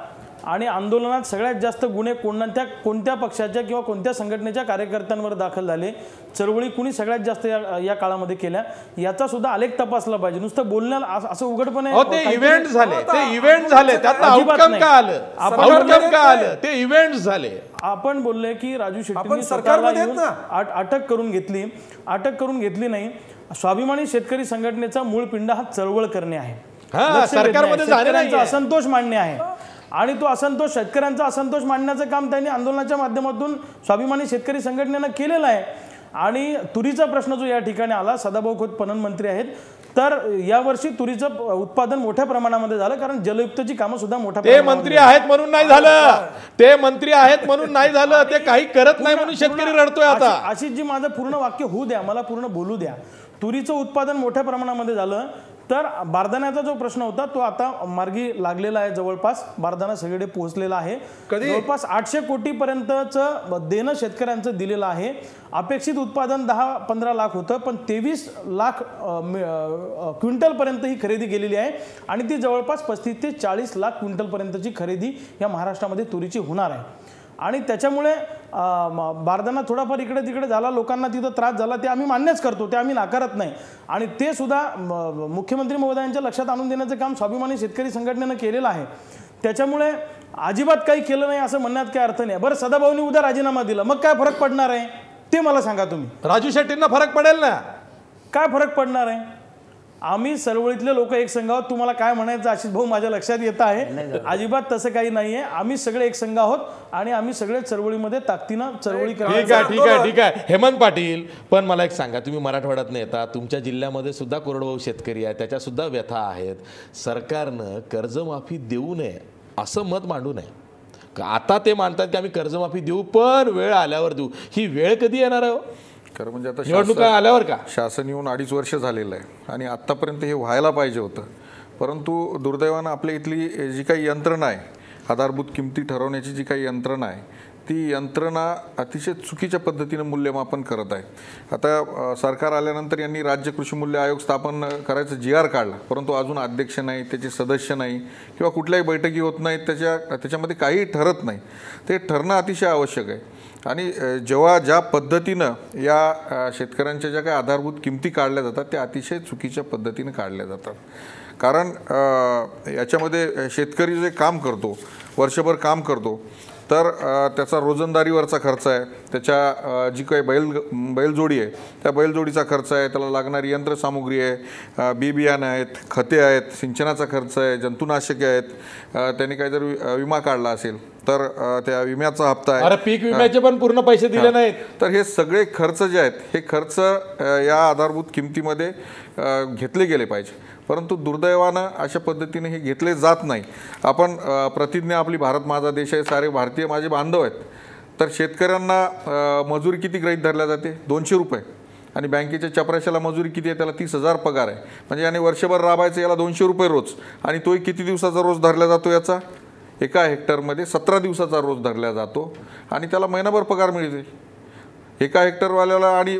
आणि आंदोलनात सगळ्यात जास्त गुन्हे कोणत्या पक्षाच्या किंवा कोणत्या संघटनेच्या कार्यकर्त्यांवर दाखल झाले, चळवळी कुणी सगळ्यात जास्त या काळामध्ये केल्या, याचा सुद्धा आलेख तपासला पाहिजे. नुसतं बोलण्याला असं उघडपणे ते इव्हेंट झाले, त्यातनं आउटकम का आलं, ते इव्हेंट झाले. आपण बोलले की राजू शेट्टींनी स्वतःला अटक करून घेतली नाही. स्वाभिमानी शेतकरी संघटनेचा मूळ पिंड हा चळवळ करणे आहे, सरकारमध्ये असंतोष मांडणे आहे. आणि तो असंतोष, शेतकऱ्यांचा असंतोष मांडण्याचं काम त्यांनी आंदोलनाच्या माध्यमातून स्वाभिमानी शेतकरी संघटनेनं केलेलं आहे. आणि तुरीचा प्रश्न जो या ठिकाणी आला, सदाभाऊ खोत पणन मंत्री आहेत, तर यावर्षी तुरीचं उत्पादन मोठ्या प्रमाणामध्ये झालं कारण जलयुक्तची कामं सुद्धा मोठ्या ते मंत्री आहेत म्हणून नाही झालं, ते काही करत नाही म्हणून शेतकरी रडतोय आता. अशी जी माझं पूर्ण वाक्य होऊ द्या, मला पूर्ण बोलू द्या. तुरीचं उत्पादन मोठ्या प्रमाणामध्ये झालं, तर बारदाण्याचा जो प्रश्न होता तो आता मार्गी लागलेला आहे. जवळपास बारदाना सगळीकडे पोहोचलेला आहे. जवळपास 800 कोटीपर्यंतचं देणं शेतकऱ्यांचं दिलेलं आहे. अपेक्षित उत्पादन 10-15 लाख होतं, पण 23 लाख क्विंटलपर्यंत ही खरेदी गेलेली आहे आणि ती जवळपास 35 ते 40 लाख क्विंटलपर्यंतची खरेदी या महाराष्ट्रामध्ये तुरीची होणार आहे. आणि त्याच्यामुळे बारदाना थोडाफार इकडे तिकडे झाला, लोकांना तिथं त्रास झाला, ते आम्ही मान्यच करतो, ते आम्ही नाकारत नाही. आणि ते सुद्धा मुख्यमंत्री महोदयांच्या लक्षात आणून देण्याचं काम स्वाभिमानी शेतकरी संघटनेनं केलेलं आहे. त्याच्यामुळे अजिबात काही केलं नाही असं म्हणण्यात काही अर्थ नाही. बरं, सदाभाऊंनी उद्या राजीनामा दिला, मग काय फरक पडणार आहे ते मला सांगा तुम्ही. राजू शेट्टींना फरक पडेल ना? काय फरक पडणार आहे? आम्ही चळवळीतले लोक एक संघ आहोत. तुम्हाला काय म्हणायचं आशिष भाऊ माझ्या लक्षात येत आहे, अजिबात तसं काही नाहीये. आम्ही सगळे एक संघ आहोत आणि आम्ही सगळे चळवळीमध्ये ताकदीनं चळवळी ठीक आहे. हेमंत पाटील, पण मला एक सांगा, तुम्ही मराठवाड्यात येता, तुमच्या जिल्ह्यामध्ये सुद्धा कोरडवाहू शेतकरी आहे, त्याच्या सुद्धा व्यथा आहेत. सरकारनं कर्जमाफी देऊ नये असं मत मांडू नये. आता ते मानतात की आम्ही कर्जमाफी देऊ, पण वेळ आल्यावर देऊ. ही वेळ कधी येणार आहे? खरं म्हणजे आता निवडणुका आल्यावर का? शासन येऊन 2.5 वर्ष झालेलं आहे आणि आत्तापर्यंत हे व्हायला पाहिजे होतं. परंतु दुर्दैवानं आपल्या इथली जी काही यंत्रणा आहे, आधारभूत किमती ठरवण्याची जी काही यंत्रणा आहे, ती यंत्रणा अतिशय चुकीच्या पद्धतीनं मूल्यमापन करत आहे. आता सरकार आल्यानंतर यांनी राज्य कृषी मूल्य आयोग स्थापन करायचं GR काढला, परंतु अजून अध्यक्ष नाही, त्याचे सदस्य नाही किंवा कुठल्याही बैठकी होत नाहीत, त्याच्यामध्ये काही ठरत नाही. ते ठरणं अतिशय आवश्यक आहे. आणि जेव्हा ज्या पद्धतीनं या शेतकऱ्यांच्या ज्या काही आधारभूत किमती काढल्या जातात त्या अतिशय चुकीच्या पद्धतीनं काढल्या जातात. कारण याच्यामध्ये शेतकरी जे काम करतो, वर्षभर काम करतो, तर त्याचा रोजंदारीवरचा खर्च आहे, त्याच्या जी काही बैलजोडी आहे त्या बैलजोडीचा खर्च आहे, त्याला लागणारी यंत्रसामुग्री आहे, बियाणं आहेत, खते आहेत, सिंचनाचा खर्च आहे, जंतुनाशके आहेत, त्यांनी काही जर विमा काढला असेल तर त्या विम्याचा हप्ता आहे, पीक विम्याचे पण पूर्ण पैसे दिले नाहीत. तर हे सगळे खर्च जे आहेत हे खर्च या आधारभूत किमतीमध्ये घेतले गेले पाहिजे. परंतु दुर्दैवानं अशा पद्धतीने हे घेतले जात नाही. आपण प्रतिज्ञा आपली भारत माझा देश आहे, सारे भारतीय माझे बांधव आहेत, तर शेतकऱ्यांना मजुरी किती गृहीत धरल्या जाते? 200 रुपये. आणि बँकेच्या चपराशाला मजुरी किती आहे? त्याला 30,000 पगार आहे. म्हणजे याने वर्षभर राबायचं, याला 200 रुपये रोज. आणि तोही किती दिवसाचा रोज धरला जातो? याचा एका हेक्टरमध्ये 17 दिवसाचा रोज धरला जातो आणि त्याला महिनाभर पगार मिळते एका हेक्टरवाल्याला. आणि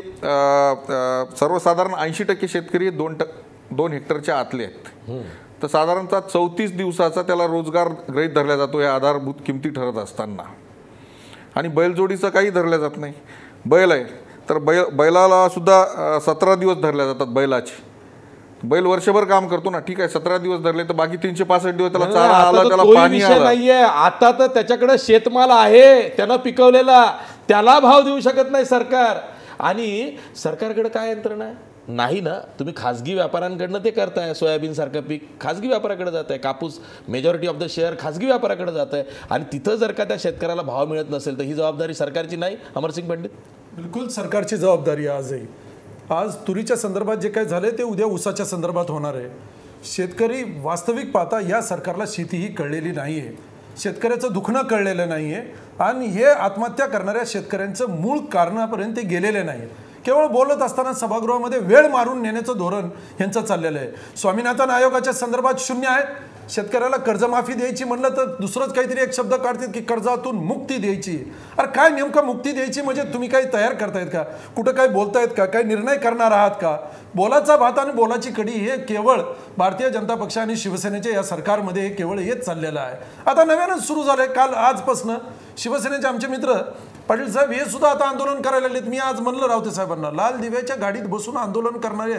सर्वसाधारण 80% शेतकरी 2 हेक्टरच्या आतले आहेत. तर साधारणतः 34 दिवसाचा त्याला रोजगार गृहीत धरला जातो या आधारभूत किमती ठरत असताना. आणि बैलजोडीचं काही धरलं जात नाही. बैल आहे तर बैलाला सुद्धा 17 दिवस धरल्या जातात बैलाचे. बैल वर्षभर काम करतो ना, ठीक आहे 17 दिवस धरले तर बाकी 365 दिवस त्याला चारा आला, त्याला पाणी आलं नाहीये. आता तर त्याच्याकडे शेतमाल आहे त्यानं पिकवलेला, त्याला भाव देऊ शकत नाही सरकार. आणि सरकारकडे काय यंत्रणा आहे नाही ना. तुम्ही खाजगी व्यापाऱ्यांकडनं ते करताय. सोयाबीन सारखं पीक खाजगी व्यापाऱ्याकडे जात आहे, कापूस मेजॉरिटी ऑफ द शेअर खाजगी व्यापाऱ्याकडे जात आहे. आणि तिथं जर का त्या शेतकऱ्याला भाव मिळत नसेल तर ही जबाबदारी सरकारची नाही. अमरसिंग पंडित, बिलकुल सरकारची जबाबदारी आजही. आज तुरीच्या संदर्भात जे काही झाले ते उद्या ऊसाच्या संदर्भात होणार आहे. शेतकरी वास्तविक पाहता या सरकारला शेती ही कळलेली नाही आहे, शेतकऱ्याचं दुखणं कळलेलं नाही आहे आणि हे आत्महत्या करणाऱ्या शेतकऱ्यांचं मूळ कारणापर्यंत ते गेलेले नाही. केवळ बोलत असताना सभागृहामध्ये वेळ मारून नेण्याचं धोरण यांचं चाललेलं आहे. स्वामीनाथन आयोगाच्या संदर्भात शून्य आहे. शेतकऱ्याला कर्जमाफी द्यायची म्हणलं तर दुसरंच काहीतरी एक शब्द काढतात की कर्जातून मुक्ती द्यायची. अरे काय नेमकं मुक्ती द्यायची म्हणजे तुम्ही काही तयार करतायत का? कुठं काही बोलतायत का? काही निर्णय करणार आहात का? बोलाचा भात आणि बोलाची कडी हे केवळ भारतीय जनता पक्ष आणि शिवसेनेच्या या सरकारमध्ये हे केवळ हेच चाललेलं आहे. आता नव्यानंच सुरू झालंय. काल आजपासनं शिवसेनेचे आमचे मित्र पाटील साहेब हे सुद्धा आता आंदोलन करायला लागलेत. मी आज म्हणलं रावते साहेबांना लाल दिव्याच्या गाडीत बसून आंदोलन करणारे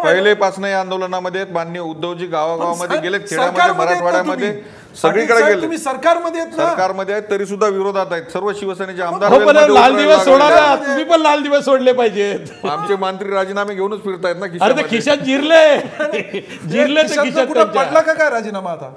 पहिलेपासून या आंदोलनामध्ये माननीय उद्धवजी गावागावामध्ये गेले, खेड्यामध्ये मराठवाड्यामध्ये सगळीकडे गेले. तुम्ही सरकारमध्ये आहेत तरी सुद्धा विरोधात आहेत सर्व शिवसेनेचे आमदार. लाल दिवस सोडा, तुम्ही पण लाल दिवस सोडले पाहिजेत. आमचे मंत्री राजीनामे घेऊनच फिरतायत ना. खिशात जिरले पडला का काय राजीनामा? आता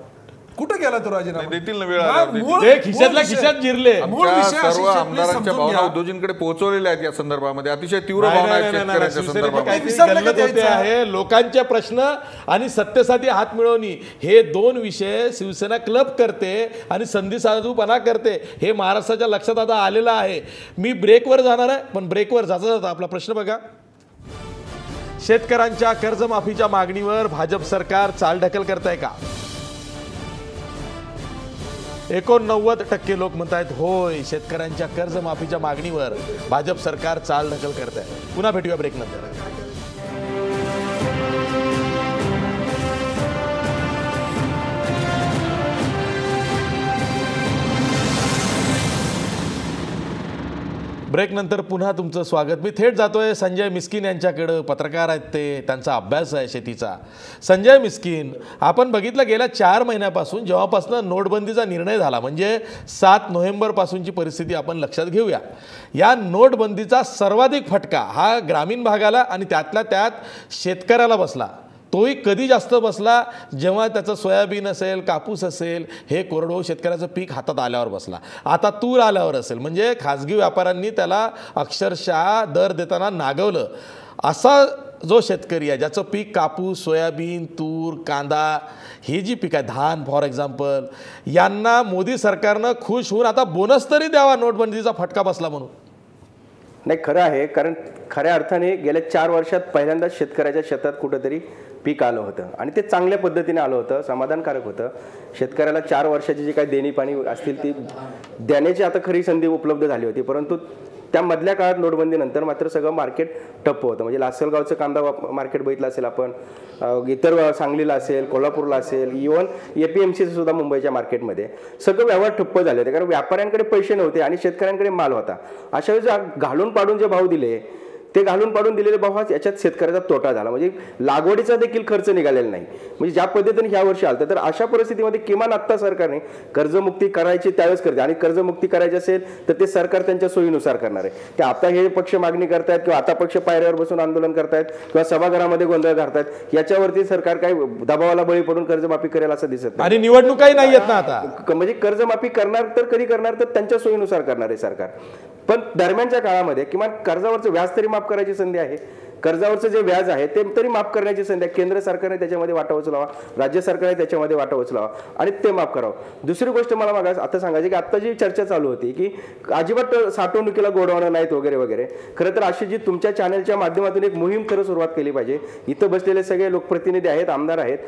कुठे गेला तो राजीनामा? देतील ना वेळ. खिशात जिरले. सर्व आमदारांच्या भावना उद्योजींकडे पोहोचवलेल्या आहेत या संदर्भामध्ये. अतिशय तीव्र भावना आहेत शेतकऱ्यांच्या संदर्भामध्ये. आहे लोकांचे प्रश्न आणि सत्तेसाठी हात मिळवणी हे दोन विषय शिवसेना क्लब करते आणि संधी साधूपणा करते हे महाराष्ट्राच्या लक्षात आता आलेलं आहे. मी ब्रेकवर जाणार आहे पण ब्रेकवर जाता जाता आपला प्रश्न बघा. शेतकऱ्यांच्या कर्जमाफीच्या मागणीवर भाजप सरकार चालढकल करत आहे का? 89% लोक म्हणतायत होय, शेतकऱ्यांच्या कर्जमाफीच्या मागणीवर भाजप सरकार चालढकल करत आहे. पुन्हा भेटूया ब्रेक नंतर. ब्रेक नंतर पुन्हा तुमचं स्वागत. मी थेट जातोय संजय मिस्किन यांच्याकडं. पत्रकार आहेत ते, त्यांचा अभ्यास आहे शेतीचा. संजय मिस्किन, आपण बघितलं गेल्या 4 महिन्यापासून जेव्हापासून नोटबंदीचा निर्णय झाला म्हणजे 7 नोव्हेंबरपासूनची परिस्थिती आपण लक्षात घेऊया. या नोटबंदीचा सर्वाधिक फटका हा ग्रामीण भागाला आणि त्यातल्या त्यात शेतकऱ्याला बसला. तोही कधी जास्त बसला जेव्हा त्याचं सोयाबीन असेल, कापूस असेल, हे कोरडवाहू शेतकऱ्याचं पीक हातात आल्यावर बसला. आता तूर आल्यावर असेल म्हणजे खाजगी व्यापाऱ्यांनी त्याला अक्षरशः दर देताना नागवलं. असा जो शेतकरी आहे ज्याचं पीक कापूस, सोयाबीन, तूर, कांदा ही जी पीक आहे, धान फॉर एक्झाम्पल, यांना मोदी सरकारनं खुश होऊन आता बोनस तरी द्यावा नोटबंदीचा फटका बसला म्हणून. नाही, खरं आहे. कारण खऱ्या अर्थाने गेल्या 4 वर्षात पहिल्यांदाच शेतकऱ्याच्या शेतात कुठंतरी पीक आलं होतं आणि ते चांगल्या पद्धतीने आलं होतं, समाधानकारक होतं. शेतकऱ्याला 4 वर्षाची जी काही देणी पाणी असतील ती देण्याची आता खरी संधी उपलब्ध झाली होती. परंतु त्या मधल्या काळात नोटबंदीनंतर मात्र सगळं मार्केट ठप्प होतं. म्हणजे लासलगावचं कांदा मार्केट बघितलं असेल आपण, इतर सांगलीला असेल, कोल्हापूरला असेल, इव्हन APMC सुद्धा मुंबईच्या मार्केटमध्ये सगळं व्यवहार ठप्प झाले होते. कारण व्यापाऱ्यांकडे पैसे नव्हते आणि शेतकऱ्यांकडे माल होता. अशा वेळेस घालून पाडून जे भाव दिले ते घालून पाडून दिलेले भाव याच्यात शेतकऱ्याचा तोटा झाला. म्हणजे लागवडीचा देखील खर्च निघालेला नाही. म्हणजे ज्या पद्धतीने ह्या वर्षी आलं तर अशा परिस्थितीमध्ये किमान आत्ता सरकारने कर्जमुक्ती करायची त्यावेळेस करते आणि कर्जमुक्ती करायची असेल तर ते सरकार त्यांच्या सोयीनुसार करणार आहे. की आता हे पक्ष मागणी करतायत किंवा आता पक्ष पायऱ्यावर बसून आंदोलन करतायत किंवा सभागृहामध्ये गोंधळ घालतायत याच्यावरती सरकार काही दबावाला बळी पडून कर्जमाफी करेल असं दिसत नाही. आणि निवडणुकाही नाही येत ना आता. म्हणजे कर्जमाफी करणार तर कधी करणार तर त्यांच्या सोयीनुसार करणार आहे सरकार. पण दरम्यानच्या काळामध्ये किमान कर्जावरचं व्याज तरी माफ करायची संधी आहे. कर्जावरचं जे व्याज आहे ते तरी माफ करण्याची संधी आहे. केंद्र सरकारने त्याच्यामध्ये वाटा उचलावा, राज्य सरकारने त्याच्यामध्ये वाटा उचलावा आणि ते माफ करावं. दुसरी गोष्ट मला मागास आता सांगायची की आता जी चर्चा चालू होती की अजिबात साठवणुकीला गोडवणं नाहीत वगैरे वगैरे. खरं तर अशी जी तुमच्या चॅनलच्या माध्यमातून एक मोहीम खरं सुरुवात केली पाहिजे. इथं बसलेले सगळे लोकप्रतिनिधी आहेत, आमदार आहेत,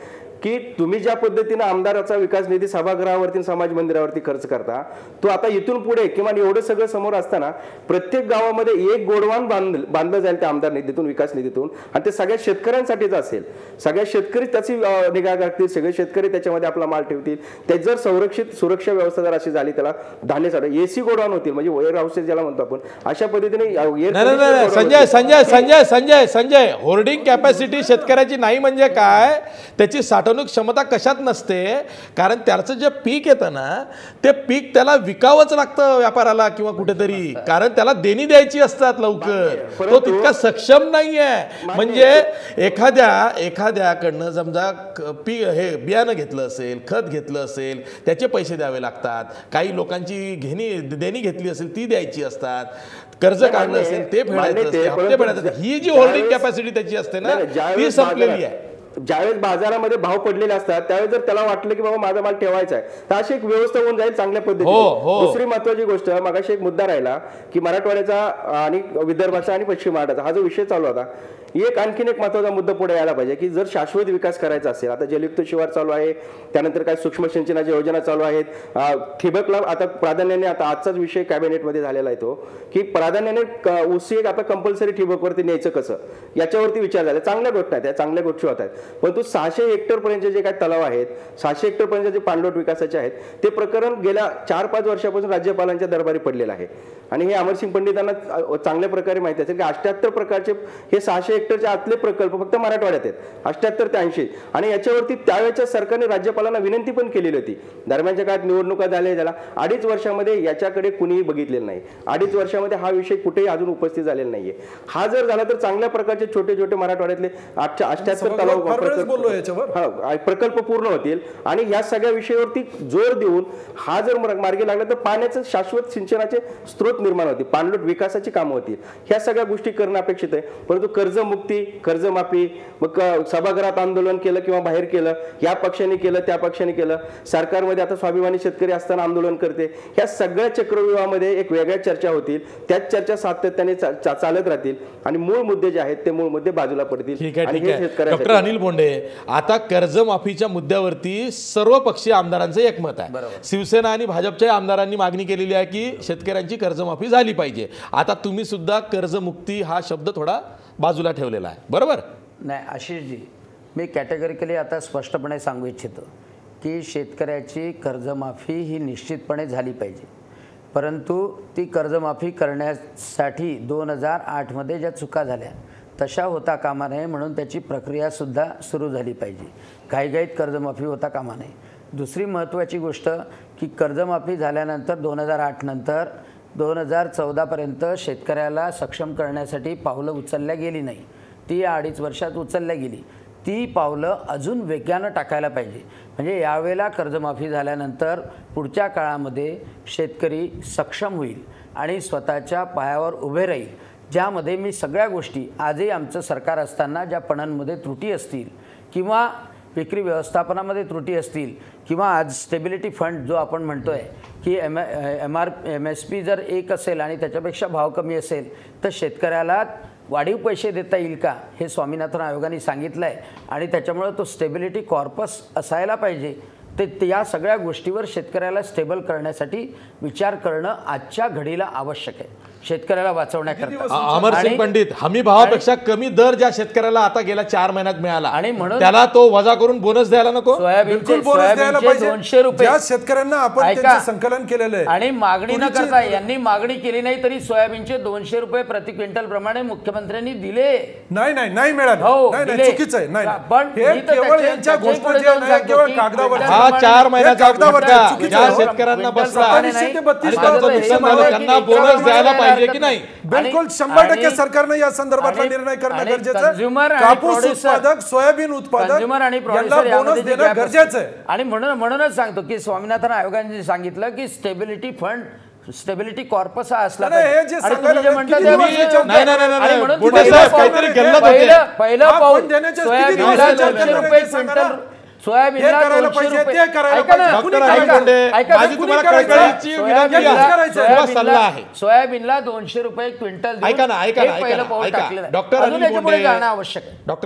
की तुम्ही ज्या पद्धतीनं आमदाराचा विकास निधी सभागृहावरती, समाज मंदिरावरती खर्च करता, तो आता इथून पुढे किमान एवढं सगळं समोर असताना प्रत्येक गावामध्ये एक गोडवान बांधलं जाईल त्या आमदार निधीतून विकास विकास निधीतून, आणि ते सगळ्या शेतकऱ्यांसाठीच असेल. सगळ्या शेतकरी त्याची निगा राखतील, सगळे शेतकरी त्याच्यामध्ये आपला माल ठेवतील. ते जर संरक्षित सुरक्षा व्यवस्था जर अशी झाली, त्याला धान्यासाठी एसी गोडाऊन होतील, म्हणजे वेअर हाऊसेस ज्याला म्हणतो आपण, अशा पद्धतीने संजय होर्डिंग कॅपॅसिटी शेतकऱ्याची नाही म्हणजे काय, त्याची साठवणूक क्षमता कशात नसते. कारण त्याचं जे पीक येतं ना, ते पीक त्याला विकावंच लागतं व्यापाराला किंवा कुठेतरी, कारण त्याला देणी द्यायची असतात लवकर. तो तितका सक्षम नाहीये. म्हणजे एखाद्याकडनं समजा हे बियाणं घेतलं असेल, खत घेतलं असेल, त्याचे पैसे द्यावे लागतात. काही लोकांची देणी घेतली असेल ती द्यायची असतात. कर्ज काढलं असेल ते फेडायचं असते, हप्ते फेडायचे. ही जी होल्डिंग कॅपॅसिटी त्याची असते ना, ती संपलेली आहे. ज्यावेळेस बाजारामध्ये भाव पडलेले असतात त्यावेळेस जर त्याला वाटलं की बाबा माझा माल ठेवायचा आहे, तर अशी एक व्यवस्था होऊन जाईल चांगल्या पद्धतीने. दुसरी महत्वाची गोष्ट, मगाशी एक मुद्दा राहिला की मराठवाड्याचा आणि विदर्भाचा आणि पश्चिम महाराष्ट्राचा हा जो विषय चालू होता, आणखीन एक महत्वाचा मुद्दा पुढे यायला पाहिजे की जर शाश्वत विकास करायचा असेल, आता जलयुक्त शिवार चालू आहे, त्यानंतर काय सूक्ष्म सिंचनाच्या योजना चालू आहेत, ठिबकला आता प्राधान्याने, आता आजचाच विषय कॅबिनेटमध्ये झालेला आहे तो, की प्राधान्याने एक आता कंपल्सरी ठिबकवरती न्यायचं कसं, याच्यावरती विचार झाला. चांगल्या गोष्टी आहेत, चांगल्या गोष्टी होत आहेत. परंतु 600 हेक्टर पर्यंतचे जे काही तलाव आहेत, 600 हेक्टर पर्यंत जे पाणलोट विकासाचे आहेत, ते प्रकरण गेल्या 4-5 वर्षापासून राज्यपालांच्या दरबारी पडलेलं आहे. आणि हे अमरसिंग पंडितांना चांगल्या प्रकारे माहिती असेल की 78 प्रकारचे हे 600 हेक्टरच्या आतले प्रकल्प फक्त मराठवाड्यात आहेत, 78 ते 80. आणि याच्यावरती त्यावेळेच्या सरकारने राज्यपालांना विनंती पण केलेली होती. दरम्यानच्या काळात निवडणुका झाल्या, 2.5 वर्षामध्ये याच्याकडे कुणीही बघितलेलं नाही. 2.5 वर्षामध्ये हा विषय कुठेही अजून उपस्थित झालेला नाहीये. हा जर झाला तर चांगल्या प्रकारचे छोटे छोटे मराठवाड्यातले 78 तलाव प्रकल्प पूर्ण होतील. आणि या सगळ्या विषयावरती जोर देऊन हा जर मार्गी लागला तर पाण्याचं शाश्वत सिंचनाचे स्रोत निर्माण होतील, पाणलोट विकासाची कामं होतील. ह्या सगळ्या गोष्टी करणं अपेक्षित आहे. परंतु कर्जमुक्ती, कर्जमाफी, मग सभागृहात आंदोलन केलं किंवा बाहेर केलं, या पक्षाने केलं त्या पक्षाने केलं, सरकारमध्ये आता स्वाभिमानी शेतकरी असताना आंदोलन करते, ह्या सगळ्या चक्रव्यूहामध्ये एक वेगळ्या चर्चा होतील. त्याच चर्चा सातत्याने चालत राहतील आणि मूळ मुद्दे जे आहेत ते मूळ मुद्दे बाजूला पडतील. डॉक्टर अनिल बोंडे, आता कर्जमाफीच्या मुद्द्यावरती सर्व पक्षीय आमदारांचं एकमत आहे. शिवसेना आणि भाजपच्या आमदारांनी मागणी केलेली आहे की शेतकऱ्यांची कर्जमाफी झाली पाहिजे. आता तुम्ही सुद्धा कर्जमुक्ती हा शब्द थोडा बाजूला ठेवलेला आहे, बरोबर? नाही आशिषजी, मी कॅटेगरिकली आता स्पष्टपणे सांगू इच्छितो की शेतकऱ्याची कर्जमाफी ही निश्चितपणे झाली पाहिजे. परंतु ती कर्जमाफी करण्यासाठी 2008मध्ये ज्या चुका झाल्या तशा होता कामा नये, म्हणून त्याची प्रक्रियासुद्धा सुरू झाली पाहिजे. घाईघाईत कर्जमाफी होता कामा नये. दुसरी महत्त्वाची गोष्ट की कर्जमाफी झाल्यानंतर 2008 नंतर 2014पर्यंत शेतकऱ्याला सक्षम करण्यासाठी पावलं उचलल्या गेली नाही. ती 2.5 वर्षात उचलल्या गेली. ती पावलं अजून वेगानं टाकायला पाहिजे. म्हणजे यावेळेला कर्जमाफी झाल्यानंतर पुढच्या काळामध्ये शेतकरी सक्षम होईल आणि स्वतःच्या पायावर उभे राहील. ज्यामध्ये मी सगळ्या गोष्टी आजही आमचं सरकार असताना ज्या पणांमध्ये त्रुटी असतील किंवा विक्री व्यवस्थापनामध्ये त्रुटी असतील किंवा आज स्टेबिलिटी फंड जो आपण म्हणतो आहे की MSP जर 1 असेल आणि त्याच्यापेक्षा भाव कमी असेल तर शेतकऱ्याला वाढीव पैसे देता येईल का, हे स्वामीनाथन आयोगाने सांगितलं आहे. आणि त्याच्यामुळे तो स्टेबिलिटी कॉर्पस असायला पाहिजे. ते या सगळ्या गोष्टीवर शेतकऱ्याला स्टेबल करण्यासाठी विचार करणं आजच्या घडीला आवश्यक आहे शेतकऱ्याला वाचवण्याकरता. अमरसिंग पंडित, हमी भावापेक्षा कमी दर ज्या शेतकऱ्याला आता गेल्या 4 महिन्यात मिळाला आणि म्हणून त्याला तो वजा करून बोनस द्यायला नको. सोयाबीनचे 200 रुपये ज्या शेतकऱ्यांना आपण त्यांचं संकलन केलेलं आहे आणि मागणी न करता, यांनी मागणी केली नाही तरी सोयाबीनचे 200 रुपये प्रति क्विंटल प्रमाणे मुख्यमंत्र्यांनी दिले. नाही मिळाले. नाही, चुकीचं आहे. नाही, पण हे केवळ यांच्या घोषणा ज्या नाही, केवळ कागदावर. हा 4 महिन्याचा ज्या शेतकऱ्यांना बसला त्यांना बोनस द्यायला पाहिजे की नाही? बिलकुल 100% सरकारने या संदर्भातला निर्णय करणं गरजेचं आहे. कापूस उत्पादक, सोयाबीन उत्पादक यांना बोनस देणं गरजेचं आहे. आणि म्हणूनच सांगतो की स्वामीनाथन आयोगाने सांगितलं की स्टेबिलिटी फंड, स्टेबिलिटी कॉर्पस हा असला पाहिजे. पहिलं पाऊल सोयाबीनला 200 रुपये क्विंटल, सोयाबीनला 200 रुपये. सोयाबीनला 200 रुपये क्विंटल डॉक्टर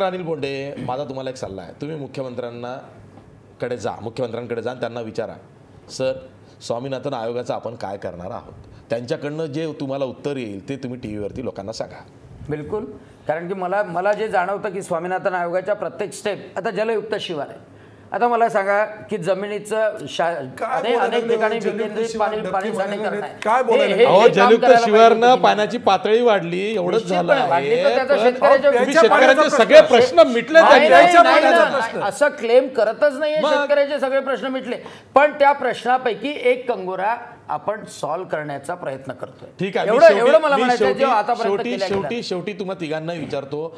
अनिल बोंडे, माझा तुम्हाला एक सल्ला आहे. तुम्ही मुख्यमंत्र्यांकडे जा, त्यांना विचारा, सर स्वामीनाथन आयोगाचं आपण काय करणार आहोत. त्यांच्याकडनं जे तुम्हाला उत्तर येईल ते तुम्ही TV वरती लोकांना सांगा. बिलकुल. कारण की मला जे जाणवतं की स्वामीनाथन आयोगाच्या प्रत्येक स्टेप, आता जलयुक्त शिवार आहे, आता मला सांगा की जमिनीचं अनेक ठिकाणी विकेंद्रित पाणी साठीकरण आहे. काय बोलायला? अहो, जलयुक्त शिवारनं पाण्याची पातळी वाढली, एवढंच झालं आहे. तुम्ही शेतकऱ्यांचे सगळे प्रश्न मिटले असं क्लेम करतच नाहीये शेतकऱ्याचे सगळे प्रश्न मिटले, पण त्या प्रश्नापैकी एक कंगोरा आपण सॉल्व्ह करण्याचा प्रयत्न करतोय. ठीक आहे. एवढं मला म्हणायचं जेव्हा आतापर्यंत शेवटी तुम्हा तिघांना विचारतो,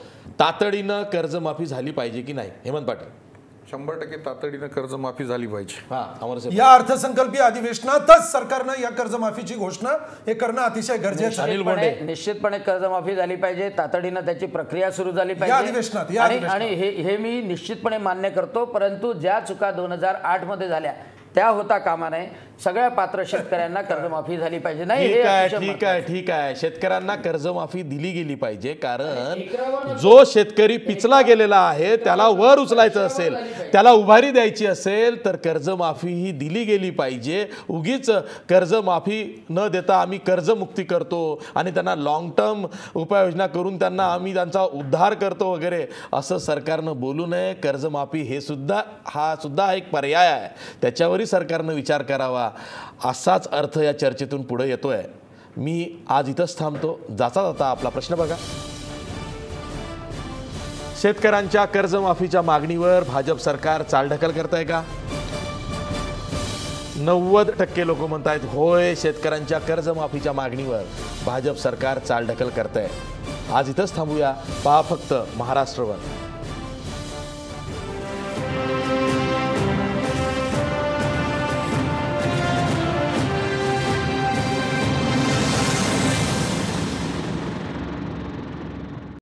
तातडीनं कर्जमाफी झाली पाहिजे की नाही? हेमंत पाटील. 100% तातडीनं कर्जमाफी झाली पाहिजे. या अर्थसंकल्पीय अधिवेशनातच सरकारनं या कर्जमाफीची घोषणा हे करणं अतिशय गरजेचं आहे. निश्चितपणे कर्जमाफी झाली पाहिजे, तातडीनं त्याची प्रक्रिया सुरू झाली पाहिजे आणि हे मी निश्चितपणे मान्य करतो. परंतु ज्या चुका 2008 मध्ये झाल्या त्या होता कामा नये. सगळ्या पात्र शेतकऱ्यांना कर्जमाफी झाली पाहिजे. नाही, ठीक आहे, शेतकऱ्यांना कर्जमाफी दिली गेली पाहिजे. कारण जो शेतकरी पिचला गेलेला आहे त्याला वर उचलायचं असेल, त्याला उभारी द्यायची असेल तर कर्जमाफी ही दिली गेली पाहिजे. उगीच कर्जमाफी न देता आम्ही कर्जमुक्ती करतो आणि त्यांना लॉंग टर्म उपाययोजना करून त्यांना आम्ही त्यांचा उद्धार करतो वगैरे असं सरकारनं बोलू नये. कर्जमाफी हा सुद्धा एक पर्याय आहे, त्याच्यावरही सरकारनं विचार करावा, असाच अर्थ या चर्चेतून पुढे येतोय. मी आज इथंच थांबतो. जाता आपला प्रश्न बघा. शेतकऱ्यांच्या कर्जमाफीच्या मागणीवर भाजप सरकार चालढकल करतंय का? 90% लोक म्हणतायत होय, शेतकऱ्यांच्या कर्जमाफीच्या मागणीवर भाजप सरकार चालढकल करतंय. आज इथंच थांबूया. पहा फक्त महाराष्ट्रवर.